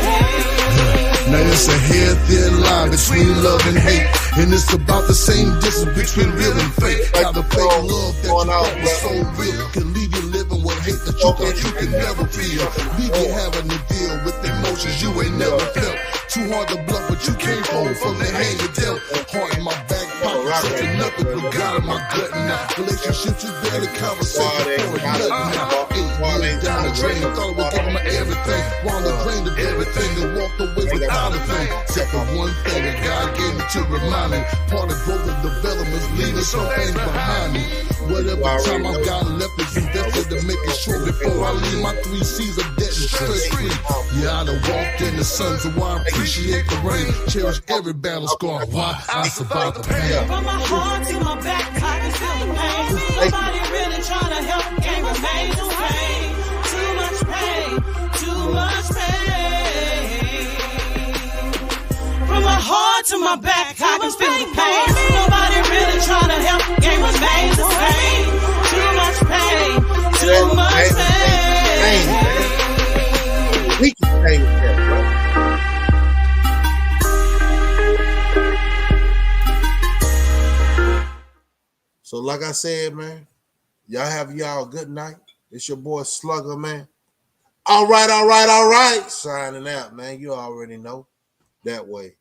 Now it's a hair thin line between love and hate. And it's about the same distance between real and fake. Like the fake love that you thought was so real can leave you living with hate that you thought you could never feel. Leave you having to deal with emotions you ain't never felt. Too hard to bluff, but you can't hold from the hand you dealt. Heart in my back pocket, something nothing but God in my gut now. Relationships is barely conversation for nothing now. went down the drain. Thought it would give him everything. Wound the drain of everything and walked away without a thing. Except for one thing that God gave me to remind me. Part of growth and development's leaving some things behind me. Whatever time I've got left is invested to make it short before I leave my 3 C's of debt and stress free. Yeah, I done walked in the sun, so I appreciate the rain. Cherish every battle scar. Why? I survived the pain. From my heart to my back, I can feel the pain. Nobody really trying to help, can't remain the same. Too much pain, too much pain. From my heart to my back, I can feel the pain. Nobody really trying to help, can't remain the same. Too much pain, too much pain. We can pay with that, bro. So, like I said, man, y'all have y'all a good night. It's your boy Slugger, man. All right. Signing out, man. You already know that way.